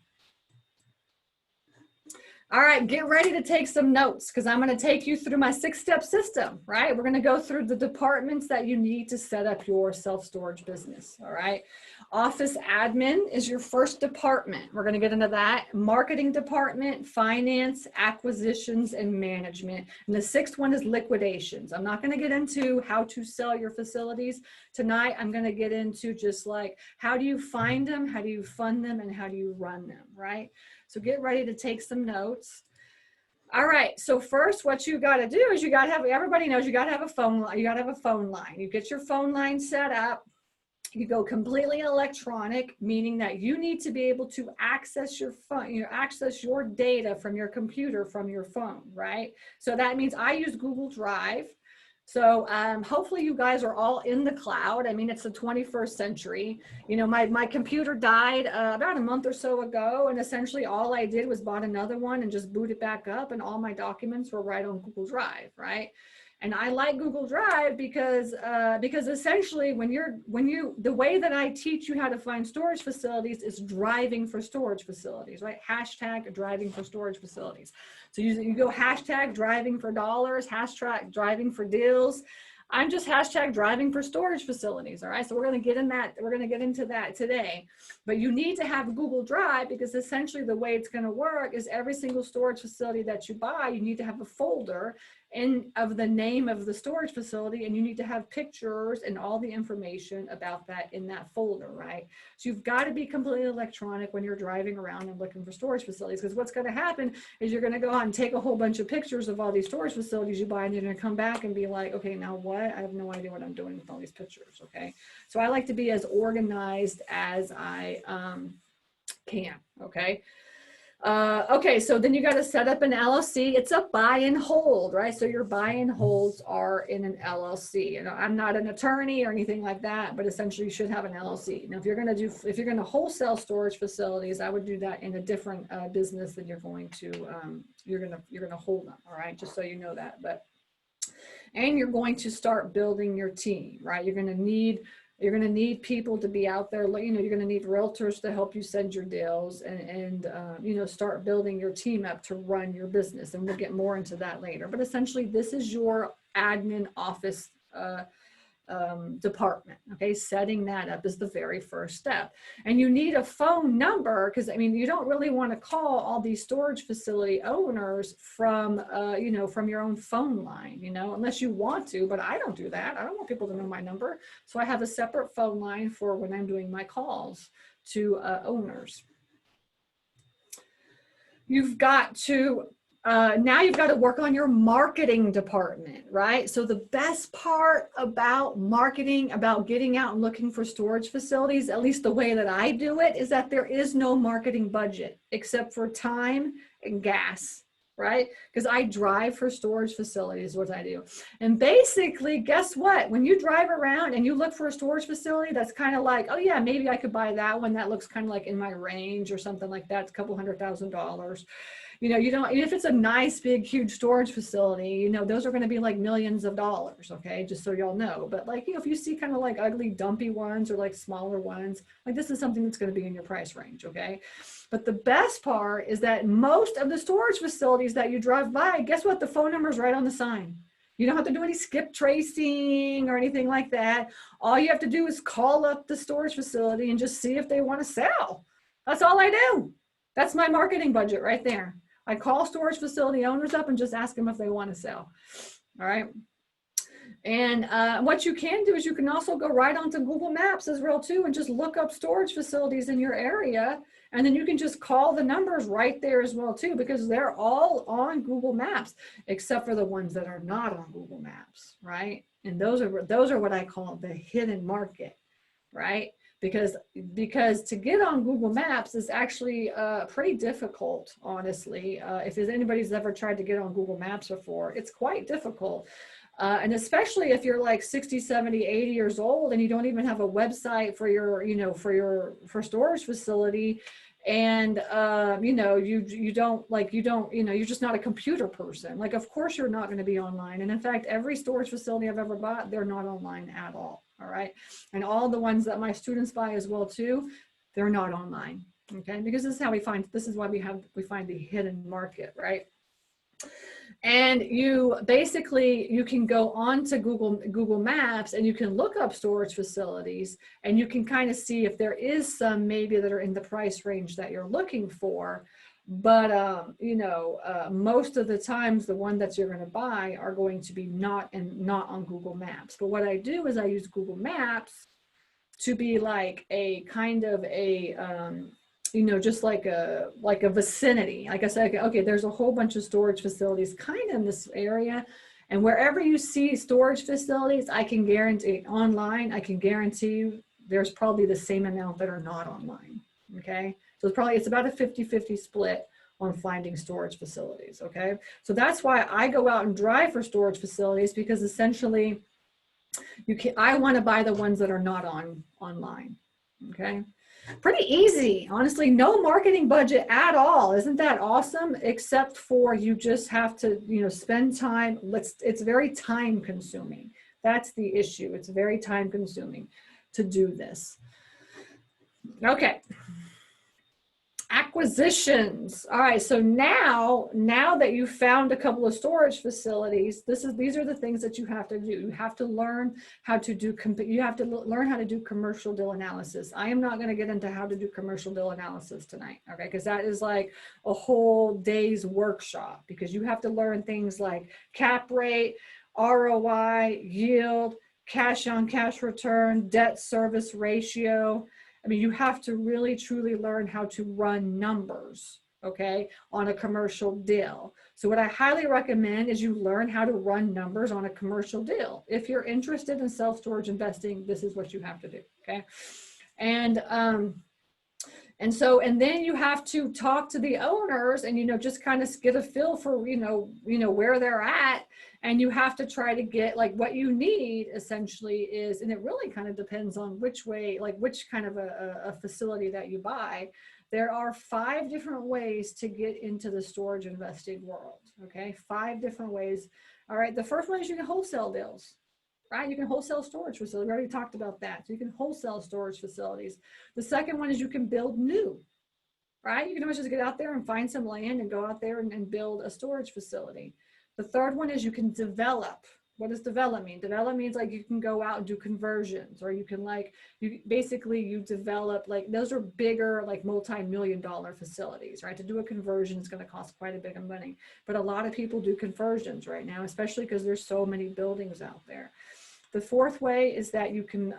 All right, get ready to take some notes because I'm going to take you through my 6-step system, right? We're going to go through the departments that you need to set up your self-storage business, all right? Office admin is your first department. We're going to get into that. Marketing department, finance, acquisitions, and management. And the 6th one is liquidations. I'm not going to get into how to sell your facilities. Tonight, I'm going to get into just like, how do you find them? How do you fund them? And how do you run them, right? So get ready to take some notes. All right. So first, what you got to do is everybody knows you got to have a phone line. You got to have a phone line. You get your phone line set up. You go completely electronic, meaning that you need to be able to access your phone, access your data from your computer, from your phone, right? So that means I use Google Drive. So hopefully you guys are all in the cloud. I mean, it's the 21st century. You know, my computer died about a month or so ago, and essentially all I did was bought another one and just boot it back up, and all my documents were right on Google Drive, right? And I like Google Drive because essentially the way that I teach you how to find storage facilities is driving for storage facilities, right? Hashtag driving for storage facilities. So you go hashtag driving for dollars, hashtag driving for deals. I'm just hashtag driving for storage facilities. All right. So we're going to get into that today, but you need to have Google Drive because essentially the way it's going to work is every single storage facility that you buy, you need to have a folder of the name of the storage facility, and you need to have pictures and all the information about that in that folder, right? So you've got to be completely electronic when you're driving around and looking for storage facilities, because what's going to happen is you're going to go out and take a whole bunch of pictures of all these storage facilities you buy, and you're going to come back and be like, okay, now what what? I have no idea what I'm doing with all these pictures, okay? So I like to be as organized as I can, okay? Okay, so then you got to set up an LLC. It's a buy and hold, right? So your buy and holds are in an LLC. You know, I'm not an attorney or anything like that, but essentially you should have an LLC. Now, if you're going to wholesale storage facilities, I would do that in a different business than you're going to hold them. All right, just so you know that. And you're going to start building your team, right? You're going to need people to be out there. You know, you're going to need realtors to help you send your deals and you know, start building your team up to run your business. And we'll get more into that later. But essentially, this is your admin office department. Okay, setting that up is the very first step. And you need a phone number because, I mean, you don't really want to call all these storage facility owners from you know, from your own phone line, you know, unless you want to. But I don't do that. I don't want people to know my number. So I have a separate phone line for when I'm doing my calls to owners. You've got to now you've got to work on your marketing department, right? So the best part about marketing, about getting out and looking for storage facilities, at least the way that I do it, is that there is no marketing budget except for time and gas, right? Because I drive for storage facilities, what I do. And basically, guess what? When you drive around and you look for a storage facility that's kind of like, oh yeah, maybe I could buy that one. That looks kind of like in my range or something like that. It's a couple $100,000. You know, you don't, if it's a nice, big, huge storage facility, you know, those are going to be like millions of dollars. Okay. Just so y'all know. But like, you know, if you see kind of like ugly, dumpy ones or like smaller ones, like this is something that's going to be in your price range. Okay. But the best part is that most of the storage facilities that you drive by, guess what? The phone number is right on the sign. You don't have to do any skip tracing or anything like that. All you have to do is call up the storage facility and just see if they want to sell. That's all I do. That's my marketing budget right there. I call storage facility owners up and just ask them if they want to sell. All right. And what you can do is you can also go right onto Google Maps as well too and just look up storage facilities in your area. And then you can just call the numbers right there as well too, because they're all on Google Maps, except for the ones that are not on Google Maps, right? And those are what I call the hidden market, right? Because to get on Google Maps is actually pretty difficult, honestly. If anybody's ever tried to get on Google Maps before, it's quite difficult. And especially if you're like 60, 70, 80 years old and you don't even have a website for your, you know, for storage facility. And, you know, you don't, you know, you're just not a computer person. Like, of course you're not going to be online. And in fact, every storage facility I've ever bought, they're not online at all. All right. And all the ones that my students buy as well too, they're not online. Okay. Because this is why we find the hidden market, right? And you can go on to Google Maps and you can look up storage facilities and you can kind of see if there is some maybe that are in the price range that you're looking for. But, you know, most of the times the one that you're going to buy are going to be not on Google Maps. But what I do is I use Google Maps to be like a kind of a, you know, just like a vicinity. Like I said, okay, there's a whole bunch of storage facilities kind of in this area. And wherever you see storage facilities, I can guarantee you there's probably the same amount that are not online. Okay. So it's about a 50-50 split on finding storage facilities. Okay. So that's why I go out and drive for storage facilities, because essentially I want to buy the ones that are not online. Okay. Pretty easy, honestly, no marketing budget at all. Isn't that awesome? Except for you just have to, you know, spend time. It's very time consuming. That's the issue. It's very time consuming to do this. Okay. Acquisitions. All right. So now that you've found a couple of storage facilities, these are the things that you have to do. You have to learn how to do commercial deal analysis. I am not going to get into how to do commercial deal analysis tonight. Okay. Because that is like a whole day's workshop, because you have to learn things like cap rate, ROI, yield, cash on cash return, debt service ratio. I mean, you have to really, truly learn how to run numbers, okay, on a commercial deal. So what I highly recommend is you learn how to run numbers on a commercial deal. If you're interested in self-storage investing, this is what you have to do, okay? And then you have to talk to the owners and, just kind of get a feel for, where they're at. And you have to try to get, like, what you need essentially is, and it really kind of depends on which way, like which kind of a facility that you buy. There are 5 different ways to get into the storage investing world. Okay, 5 different ways. All right, the first one is you can wholesale deals. Right? You can wholesale storage facilities. We already talked about that. So you can wholesale storage facilities. The second one is you can build new, right? You can always just get out there and find some land and go out there and build a storage facility. The third one is you can develop. What does develop mean? Develop means like you can go out and do conversions, or you can you develop, like, those are bigger, like multi-million-dollar facilities, right? To do a conversion is going to cost quite a bit of money, but a lot of people do conversions right now, especially because there's so many buildings out there. The fourth way is that you can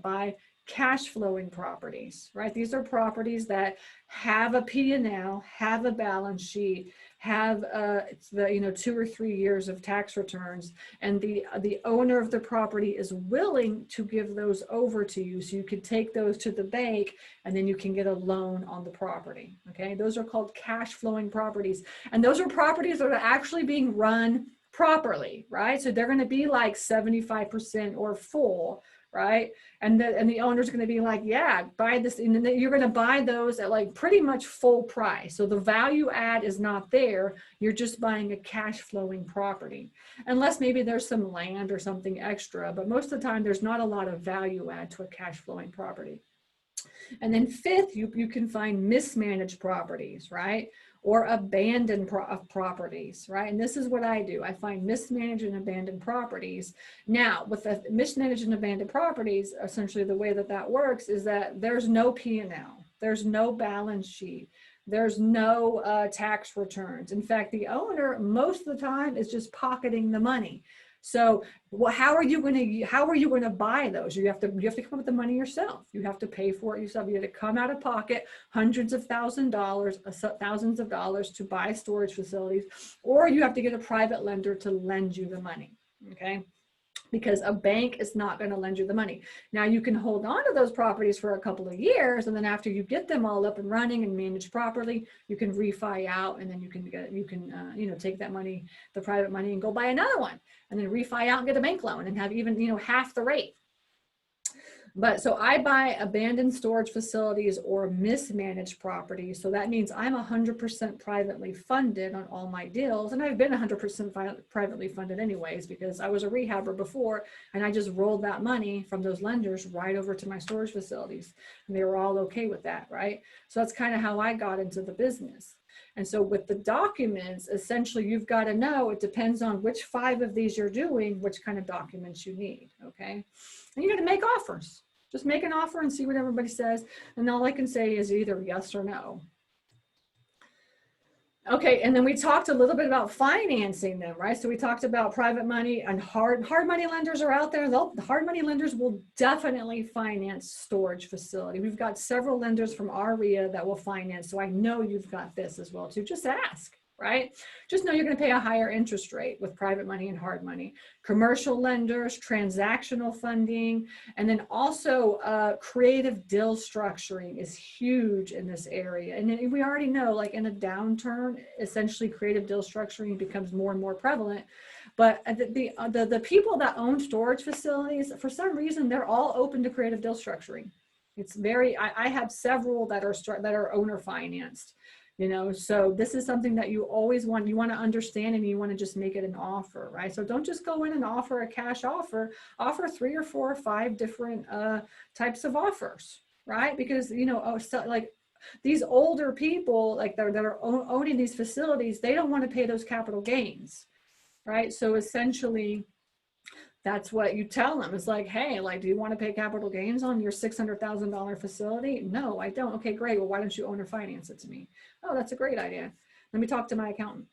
buy cash flowing properties, right? These are properties that have a P&L, have a balance sheet, have the 2 or 3 years of tax returns, and the owner of the property is willing to give those over to you, so you can take those to the bank and then you can get a loan on the property. Okay, those are called cash flowing properties, and those are properties that are actually being run properly, right? So they're going to be like 75% or full, right? And the owner's going to be like, yeah, buy this, and then you're going to buy those at like pretty much full price. So the value add is not there. You're just buying a cash flowing property, unless maybe there's some land or something extra, but most of the time there's not a lot of value add to a cash flowing property. And then fifth, you can find mismanaged properties, right? Or abandoned properties, right? And this is what I do. I find mismanaged and abandoned properties. Now, with the mismanaged and abandoned properties, essentially the way that works is that there's no P&L, there's no balance sheet, there's no tax returns. In fact, the owner most of the time is just pocketing the money. So, how are you going to buy those? You have to come up with the money yourself. You have to pay for it yourself. You have to come out of pocket hundreds of thousands of dollars to buy storage facilities, or you have to get a private lender to lend you the money. Okay, because a bank is not going to lend you the money. Now you can hold on to those properties for a couple of years, and then after you get them all up and running and managed properly, you can refi out, and then you can take that money, the private money, and go buy another one, and then refi out and get a bank loan and have even half the rate. But so I buy abandoned storage facilities or mismanaged properties. So that means I'm 100% privately funded on all my deals. And I've been 100% privately funded anyways, because I was a rehabber before, and I just rolled that money from those lenders right over to my storage facilities. And they were all okay with that, right? So that's kind of how I got into the business. And so with the documents, essentially you've got to know, it depends on which 5 of these you're doing, which kind of documents you need, okay? And you got to make offers. Just make an offer and see what everybody says. And all I can say is either yes or no. Okay, and then we talked a little bit about financing them, right? So we talked about private money, and hard money lenders are out there. The hard money lenders will definitely finance storage facility. We've got several lenders from our TREIA that will finance. So I know you've got this as well too. Just ask. Right? Just know you're going to pay a higher interest rate with private money and hard money. Commercial lenders, transactional funding, and then also creative deal structuring is huge in this area. And we already know, like in a downturn, essentially creative deal structuring becomes more and more prevalent. But the people that own storage facilities, for some reason, they're all open to creative deal structuring. It's I have several that are owner financed. So this is something that you always want to understand, and you want to just make it an offer, right? So don't just go in and offer a cash offer 3 or 4 or 5 different types of offers, right? Because, like these older people, like that are owning these facilities, they don't want to pay those capital gains, right? So essentially, that's what you tell them. It's like, hey, like, do you want to pay capital gains on your $600,000 facility? No, I don't. Okay, great. Well, why don't you owner finance it to me? Oh, that's a great idea. Let me talk to my accountant.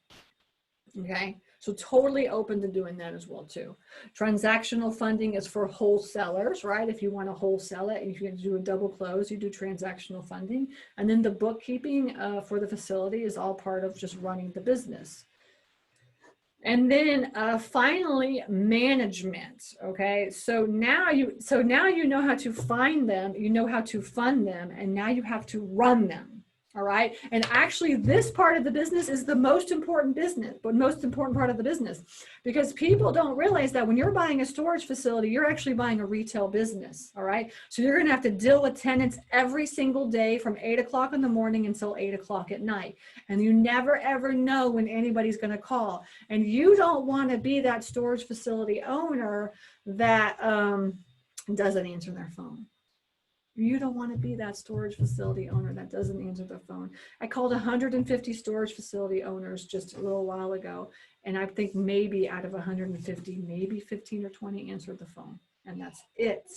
Okay, so totally open to doing that as well too. Transactional funding is for wholesalers, right? If you want to wholesale it and if you do a double close, you do transactional funding. And then the bookkeeping for the facility is all part of just running the business. And then finally, management. Okay, so now you know how to find them, you know how to fund them, and now you have to run them. All right, and actually, this part of the business is the most important part of the business, because people don't realize that when you're buying a storage facility, you're actually buying a retail business. All right, so you're going to have to deal with tenants every single day from 8 o'clock in the morning until 8 o'clock at night, and you never ever know when anybody's going to call. And you don't want to be that storage facility owner that doesn't answer their phone. You don't want to be that storage facility owner that doesn't answer the phone. I called 150 storage facility owners just a little while ago, and I think maybe out of 150, maybe 15 or 20 answered the phone, and that's it.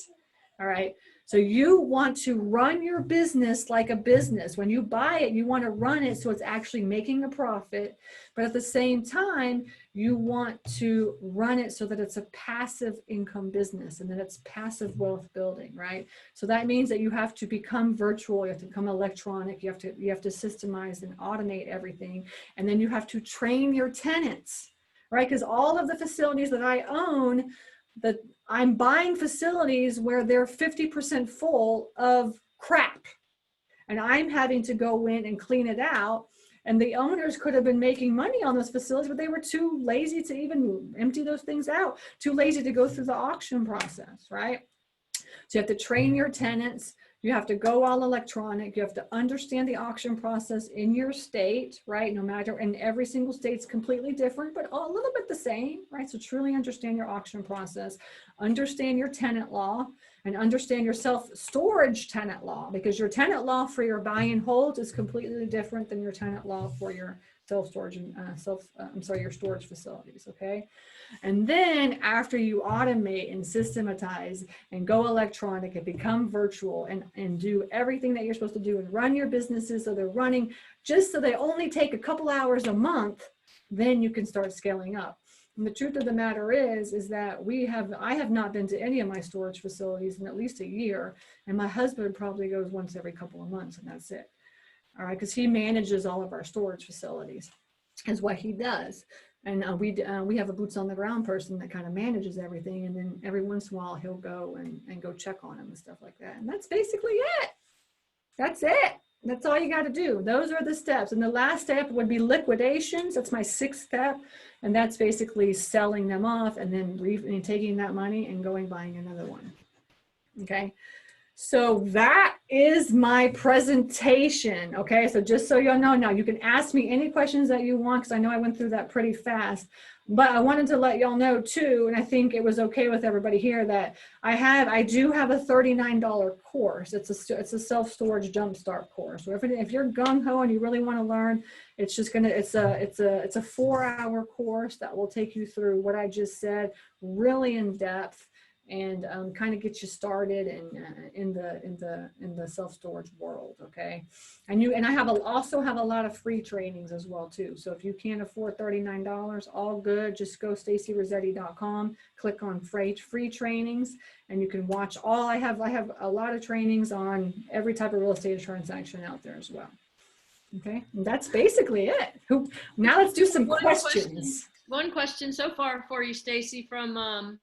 All right. So you want to run your business like a business. When you buy it, you want to run it so it's actually making a profit. But at the same time, you want to run it so that it's a passive income business and that it's passive wealth building, right? So that means that you have to become virtual, you have to become electronic, you have to systemize and automate everything. And then you have to train your tenants, right? Because all of the facilities that I own, I'm buying facilities where they're 50% full of crap, and I'm having to go in and clean it out. And the owners could have been making money on those facilities, but they were too lazy to even empty those things out, too lazy to go through the auction process, right? So you have to train your tenants. You have to go all electronic. You have to understand the auction process in your state, right? No matter, and every single state's completely different, but a little bit the same, right? So truly understand your auction process, understand your tenant law, and understand your self-storage tenant law, because your tenant law for your buy and hold is completely different than your tenant law for your self-storage and your storage facilities, okay? And then after you automate and systematize and go electronic and become virtual and do everything that you're supposed to do and run your businesses so they're running just so they only take a couple hours a month, then you can start scaling up. And the truth of the matter is that I have not been to any of my storage facilities in at least a year, and my husband probably goes once every couple of months, and that's it. All right, because he manages all of our storage facilities, is what he does. And we have a boots on the ground person that kind of manages everything, and then every once in a while he'll go and go check on him and stuff like that. And that's basically it. That's it. That's all you got to do. Those are the steps. And the last step would be liquidations. That's my 6th step. And that's basically selling them off and then taking that money and buying another one. Okay. So that is my presentation. Okay, so just so y'all know, now you can ask me any questions that you want, because I know I went through that pretty fast, but I wanted to let y'all know too, and I think it was okay with everybody here, that I do have a $39 course. It's a self-storage jumpstart course. So if you're gung-ho and you really want to learn, it's a 4-hour course that will take you through what I just said, really in depth, and kind of get you started in the self-storage world. Okay, and I also have a lot of free trainings as well too. So if you can't afford $39, all good, just go stacyrossetti.com, click on free trainings, and you can watch all. I have a lot of trainings on every type of real estate transaction out there as well. Okay, and that's basically it. Now let's do some questions. One question so far for you, Stacy, from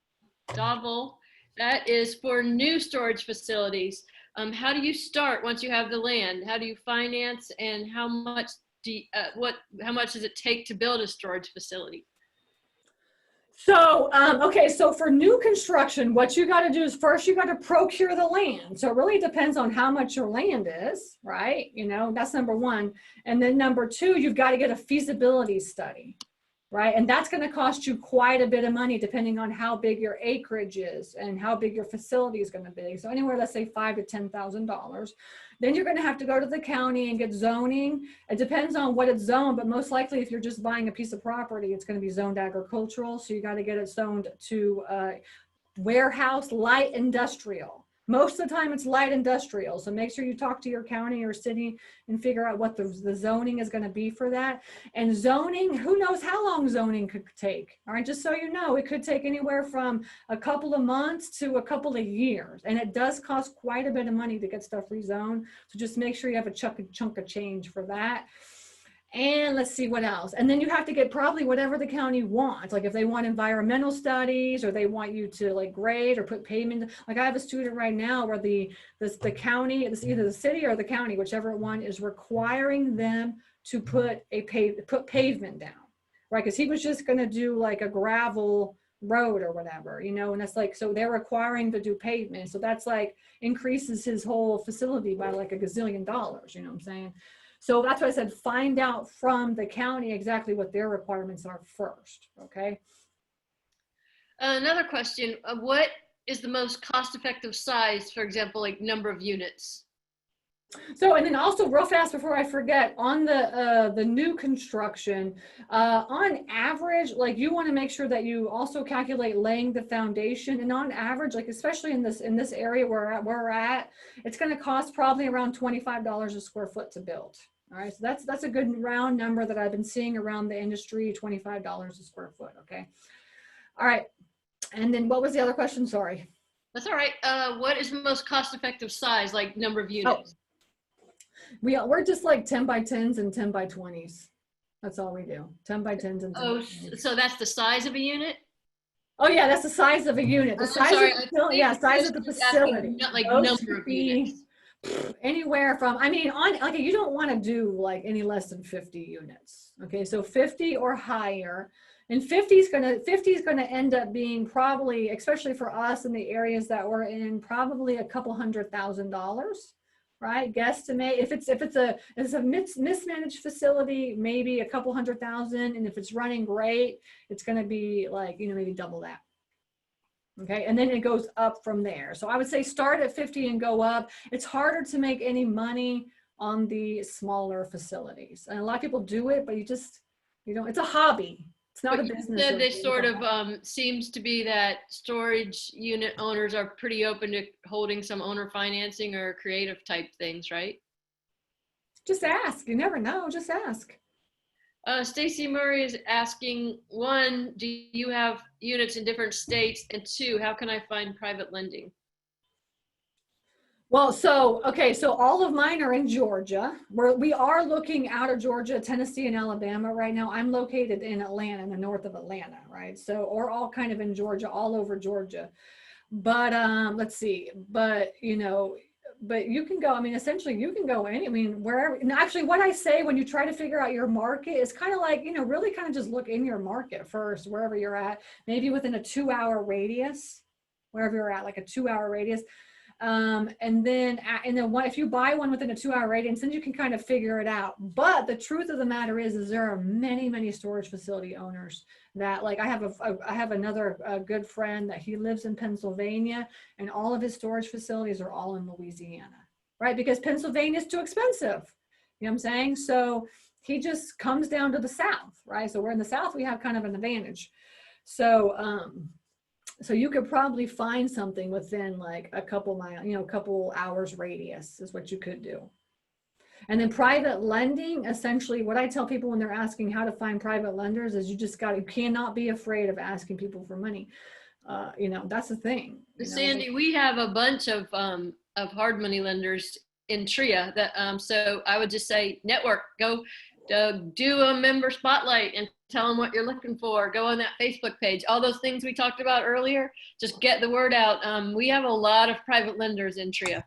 Dovel. That is for new storage facilities. How do you start once you have the land? How do you finance, and how much does it take to build a storage facility? So, okay, so for new construction, what you got to do is first you got to procure the land. So it really depends on how much your land is, right? You know, that's number one. And then number two, you've got to get a feasibility study, right? And that's going to cost you quite a bit of money depending on how big your acreage is and how big your facility is going to be. So anywhere, let's say $5,000 to $10,000. Then you're going to have to go to the county and get zoning. It depends on what it's zoned, but most likely if you're just buying a piece of property, it's going to be zoned agricultural. So you got to get it zoned to warehouse, light industrial. Most of the time it's light industrial. So make sure you talk to your county or city and figure out what the zoning is going to be for that. And zoning, who knows how long zoning could take. All right, just so you know, it could take anywhere from a couple of months to a couple of years. And it does cost quite a bit of money to get stuff rezoned. So just make sure you have a chunk of change for that. And let's see what else. And then you have to get probably whatever the county wants. Like if they want environmental studies, or they want you to like grade or put pavement. Like I have a student right now where the county, it's either the city or the county, whichever one, is requiring them to put pavement down, right? Because he was just going to do like a gravel road or whatever, you know, and that's like, so they're requiring to do pavement. So that's like increases his whole facility by like $1 gazillion, you know what I'm saying? So that's why I said, find out from the county exactly what their requirements are first, okay? Another question, what is the most cost-effective size, for example, like number of units? So, and then also real fast before I forget, on the new construction, on average, like you want to make sure that you also calculate laying the foundation, and on average, like especially in this area where we're at, it's going to cost probably around $25 a square foot to build. All right, so that's a good round number that I've been seeing around the industry, $25 a square foot. Okay, all right, and then what was the other question? Sorry. That's all right. What is the most cost-effective size, like number of units? Oh. We're just like 10 by 10s and 10 by 20s. That's all we do. 10 by 10s and 10 by 20s. So that's the size of a unit? Oh yeah, that's the size of a unit. The size sorry, of the, yeah, size of the facility. Not like Those number could of be units. anywhere from, I mean, on like you don't want to do like any less than 50 units. Okay, so 50 or higher. And 50 is gonna end up being probably, especially for us in the areas that we're in, probably a couple $100,000. Right, guesstimate. If it's a mismanaged facility, maybe a couple $100,000, and if it's running great, it's going to be like, you know, maybe double that. Okay, and then it goes up from there. So I would say start at 50 and go up. It's harder to make any money on the smaller facilities, and a lot of people do it, but you know, it's a hobby. It's not a business. Said they sort of seems to be that storage unit owners are pretty open to holding some owner financing or creative type things, right? Just ask. You never know. Just ask. Stacy Murray is asking, 1, do you have units in different states? And 2, how can I find private lending? Well, so, okay, so all of mine are in Georgia. We are looking out of Georgia, Tennessee, and Alabama right now. I'm located in Atlanta, in the north of Atlanta, right? So, or all kind of in Georgia, all over Georgia. But let's see, but, you know, but you can go, I mean, essentially you can go wherever. And actually what I say when you try to figure out your market is kind of like, you know, really kind of just look in your market first, wherever you're at, maybe within a 2-hour radius, wherever you're at, like a 2-hour radius. And then if you buy one within a 2-hour radius, then you can kind of figure it out. But the truth of the matter is there are many storage facility owners that, like, I have another good friend that he lives in Pennsylvania, and all of his storage facilities are all in Louisiana, right? Because Pennsylvania is too expensive. You know what I'm saying? So he just comes down to the South, right? So we're in the South, we have kind of an advantage. So, so you could probably find something within like a couple miles, you know, a couple hours radius is what you could do. And then private lending, essentially what I tell people when they're asking how to find private lenders is you cannot be afraid of asking people for money. You know, that's the thing. Sandy, we have a bunch of hard money lenders in TREIA that, so I would just say network, go do a member spotlight and tell them what you're looking for. Go on that Facebook page, all those things we talked about earlier, just get the word out. We have a lot of private lenders in TREIA.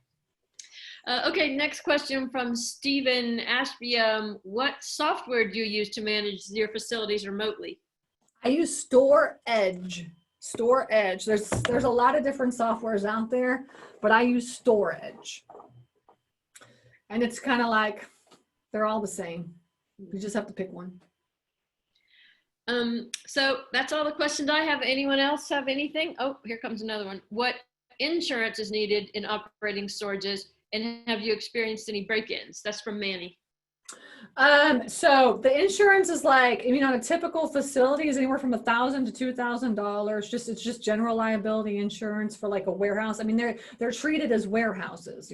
Okay, next question from Stephen Ashby. What software do you use to manage your facilities remotely? I use StoreEdge. StoreEdge. There's a lot of different softwares out there, but I use StoreEdge. And it's kind of like, they're all the same. You just have to pick one. So that's all the questions I have. Anyone else have anything? Oh, here comes another one. What insurance is needed in operating storages, and have you experienced any break-ins? That's from Manny. So the insurance is like, on a typical facility is anywhere from $1,000 to $2,000. It's just general liability insurance for like a warehouse. I mean, they're treated as warehouses,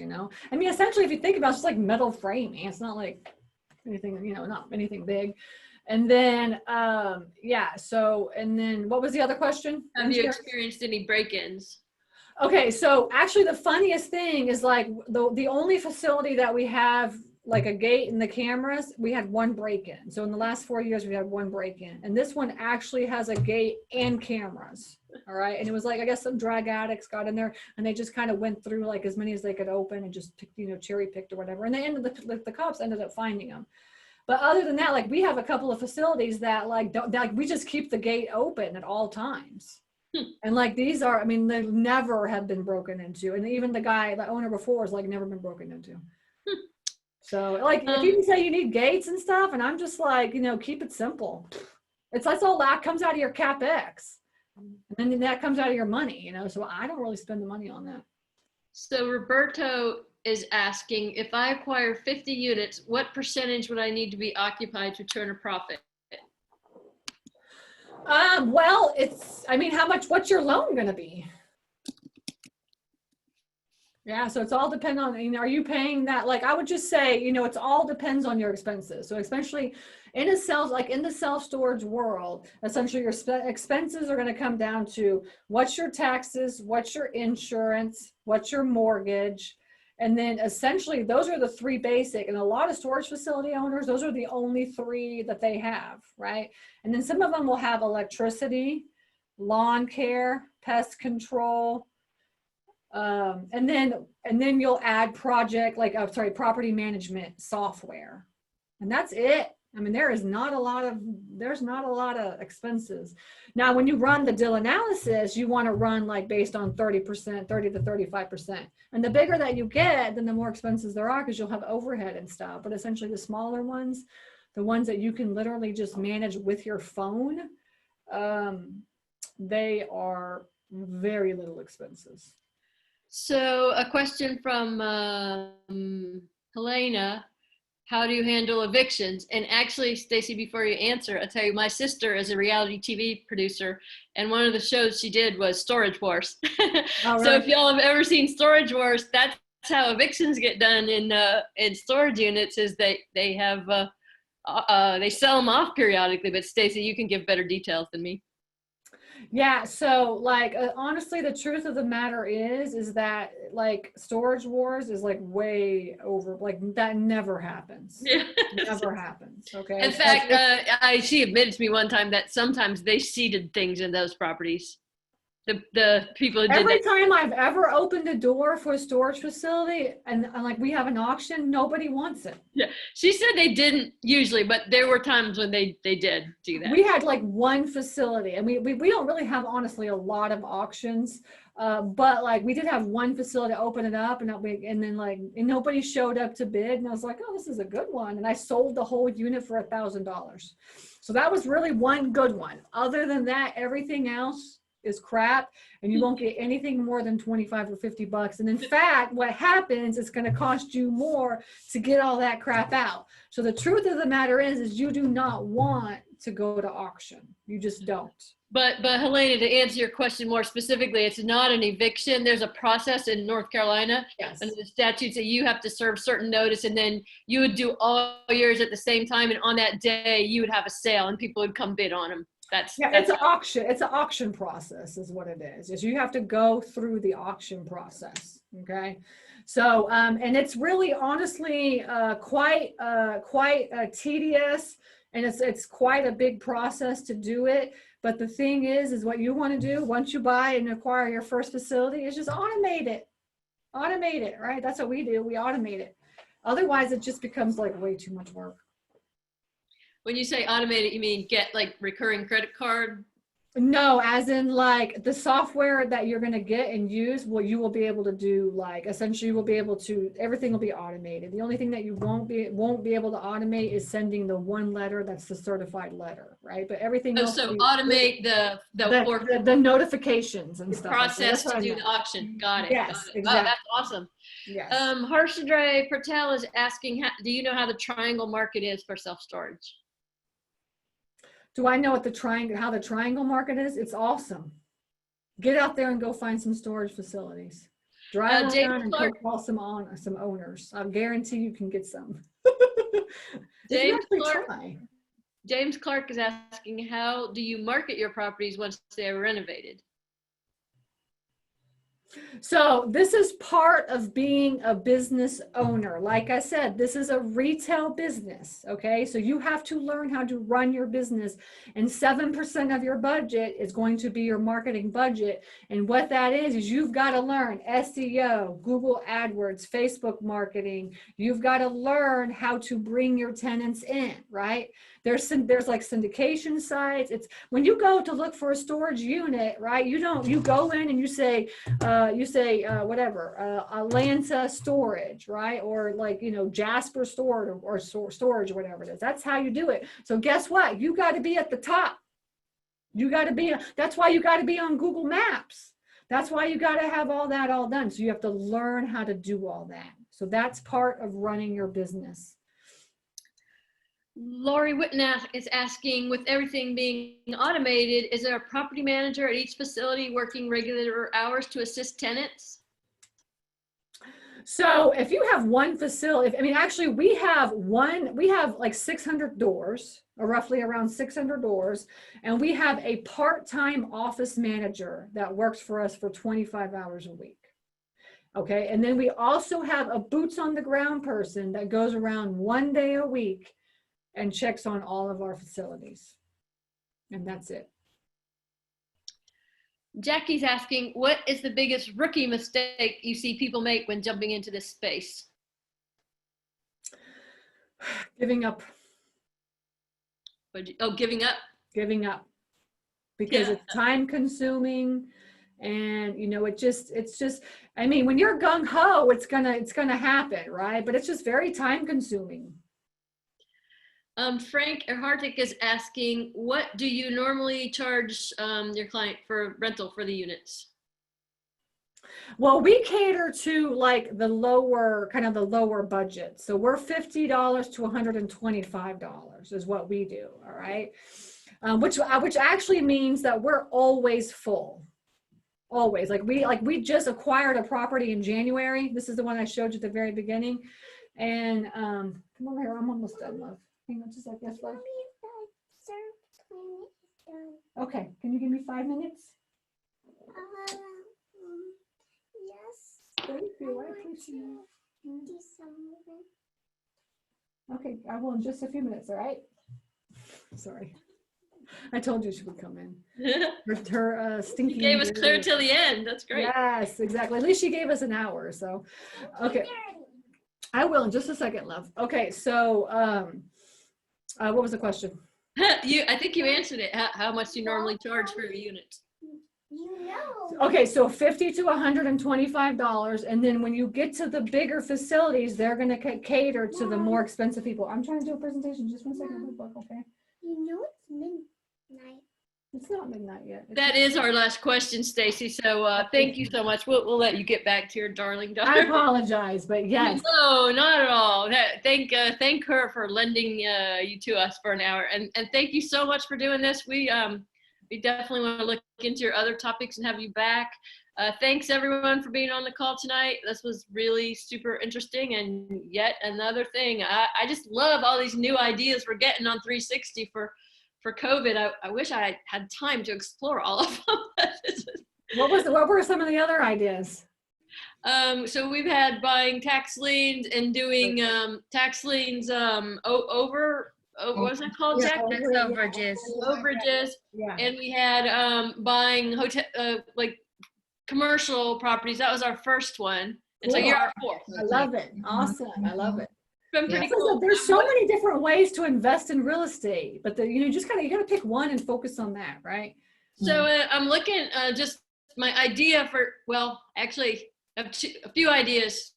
I mean, essentially, if you think about it, it's just like metal framing. It's not like anything, not anything big. And then, yeah. So, and then what was the other question? Have you experienced any break-ins? Okay, so actually the funniest thing is like the only facility that we have like a gate and the cameras, we had one break-in. So in the last 4 years, we had one break-in. And this one actually has a gate and cameras. All right. And it was like, I guess some drug addicts got in there and they just kind of went through like as many as they could open and just, cherry picked or whatever. And they ended the cops ended up finding them. But other than that, like we have a couple of facilities that like we just keep the gate open at all times. And like these are, I mean, they never have been broken into. And even the owner before is like never been broken into. So like if you can say you need gates and stuff, and I'm just like, keep it simple. That's all that comes out of your CapEx. And then that comes out of your money, so I don't really spend the money on that. So Roberto is asking, if I acquire 50 units, what percentage would I need to be occupied to turn a profit? Well, what's your loan going to be? Yeah, so it's all depend on, are you paying that? Like, I would just say, it's all depends on your expenses. So especially in the self-storage world, essentially your expenses are going to come down to what's your taxes, what's your insurance, what's your mortgage. And then essentially those are the three basic, and a lot of storage facility owners, those are the only three that they have, right? And then some of them will have electricity, lawn care, pest control, and then you'll add property management software, and that's it. I mean, there's not a lot of expenses. Now, when you run the DIL analysis, you want to run like based on 30%, 30 to 35%. And the bigger that you get, then the more expenses there are because you'll have overhead and stuff. But essentially the smaller ones, the ones that you can literally just manage with your phone, they are very little expenses. So a question from Helena. How do you handle evictions? And actually, Stacy, before you answer, I'll tell you, my sister is a reality TV producer, and one of the shows she did was Storage Wars. Right. So if y'all have ever seen Storage Wars, that's how evictions get done in storage units. Is they have they sell them off periodically. But Stacy, you can give better details than me. Yeah, so like honestly, the truth of the matter is that like Storage Wars is like way over, like that never happens. Yeah. Never happens. Okay. In fact, she admitted to me one time that sometimes they seeded things in those properties. The people who did every that. time I've ever opened a door for a storage facility and like we have an auction, nobody wants it. Yeah, she said they didn't usually, but there were times when they did do that. We had like one facility, and we don't really have honestly a lot of auctions, but like we did have one facility open it up, and then nobody showed up to bid, and I was like, oh, this is a good one, and I sold the whole unit for $1,000. So that was really one good one. Other than that, everything else is crap, and you won't get anything more than 25 or 50 bucks. And in fact, what happens is going to cost you more to get all that crap out. So the truth of the matter is you do not want to go to auction. You just don't. But Helena, to answer your question more specifically, it's not an eviction. There's a process in North Carolina. Yes. And the statutes that you have to serve certain notice, and then you would do all yours at the same time, and on that day you would have a sale and people would come bid on them. It's an auction. It's an auction process is what it is you have to go through the auction process. Okay. So, and it's really honestly quite tedious, and it's quite a big process to do it. But the thing is what you want to do once you buy and acquire your first facility is just automate it, right? That's what we do. We automate it. Otherwise it just becomes like way too much work. When you say automate it, you mean get like recurring credit card No, as in like the software that you're going to get and use, what you will be able to do, like essentially you will be able to, everything will be automated. The only thing that you won't be able to automate is sending the one letter that's the certified letter, right? But everything Oh, else so will be- automate the notifications and stuff. Like that. process That's what to I do meant. the auction. Got it. Yes, Got it. Oh, exactly. that's awesome. Yes. Harshadre Patel is asking, do you know how the triangle market is for self-storage? Do I know what how the triangle market is? It's awesome. Get out there and go find some storage facilities. Drive on James down and go Clark. call some owners. I guarantee you can get some. James Actually Clark. try. James Clark is asking, how do you market your properties once they are renovated? So this is part of being a business owner. Like I said, this is a retail business, okay? So you have to learn how to run your business, and 7% of your budget is going to be your marketing budget. And what that is you've got to learn SEO, Google AdWords, Facebook marketing. You've got to learn how to bring your tenants in, right? There's like syndication sites. It's when you go to look for a storage unit, right? You go in and you say whatever, Atlanta Storage, right? Or like, Jasper Storage or Storage or whatever it is. That's how you do it. So guess what? You got to be at the top. That's why you got to be on Google Maps. That's why you got to have all that all done. So you have to learn how to do all that. So that's part of running your business. Lori Whitten is asking, with everything being automated, is there a property manager at each facility working regular hours to assist tenants? So if you have one facility, actually we have like 600 doors, or roughly around 600 doors, and we have a part-time office manager that works for us for 25 hours a week. Okay, and then we also have a boots on the ground person that goes around one day a week and checks on all of our facilities. And that's it. Jackie's asking, what is the biggest rookie mistake you see people make when jumping into this space? Giving up. Giving up? Giving up. Because it's time consuming, and it's just when you're gung-ho, it's gonna happen, right? But it's just very time consuming. Frank Erhartic is asking, what do you normally charge your client for rental for the units? Well, we cater to like the lower budget. So we're $50 to $125 is what we do. All right. Which actually means that we're always full. Always. We just acquired a property in January. This is the one I showed you at the very beginning. And come over here. I'm almost done, love. Hang on just like this, love. Okay. Can you give me 5 minutes? Yes. Thank you. I appreciate it. Okay, I will in just a few minutes, all right? Sorry. I told you she would come in. Her stinky. She gave us clear till the end. That's great. Yes, exactly. At least she gave us an hour. So, okay. I will in just a second, love. Okay, so what was the question? I think you answered it. How much do you normally charge for your unit? Okay, so $50 to $125, and then when you get to the bigger facilities, they're going to cater to the more expensive people. I'm trying to do a presentation. Just 1 second, okay? It's midnight. It's not midnight yet. That is our last question, Stacy. So thank you so much. We'll let you get back to your darling daughter. I apologize, but yes. No, not at all. Thank her for lending you to us for an hour, and thank you so much for doing this. We definitely want to look into your other topics and have you back. Thanks everyone for being on the call tonight. This was really super interesting, and yet another thing. I just love all these new ideas we're getting on 360 for COVID. I wish I had time to explore all of them. What were some of the other ideas? So we've had buying tax liens and doing tax liens what was that called? Yeah, Overages. Overages. Yeah. And we had buying hotel like commercial properties. That was our first one. And so Cool. you're our fourth. I love it. Awesome. I love it. It's been pretty Because cool. there's so many different ways to invest in real estate, but you gotta pick one and focus on that, right? So I'm looking, just my idea for, well, actually, I have a few ideas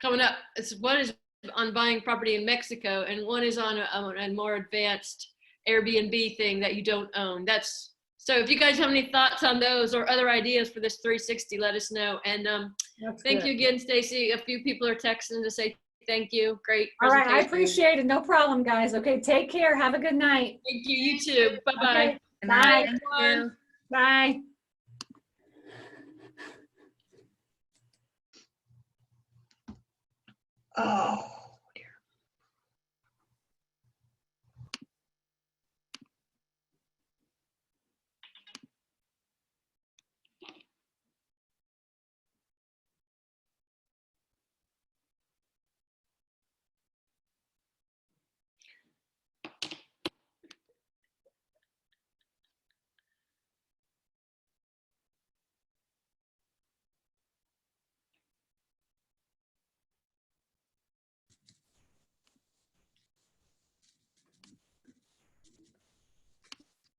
coming up. One is on buying property in Mexico, and one is on a more advanced Airbnb thing that you don't own. So if you guys have any thoughts on those or other ideas for this 360, let us know. And thank you again, Stacy. A few people are texting to say thank you. Great All right, I presentation. appreciate it. No problem, guys. Okay, take care. Have a good night. Thank you. You too. Bye-bye. Okay, Good bye. night. Thank you. Bye. Oh.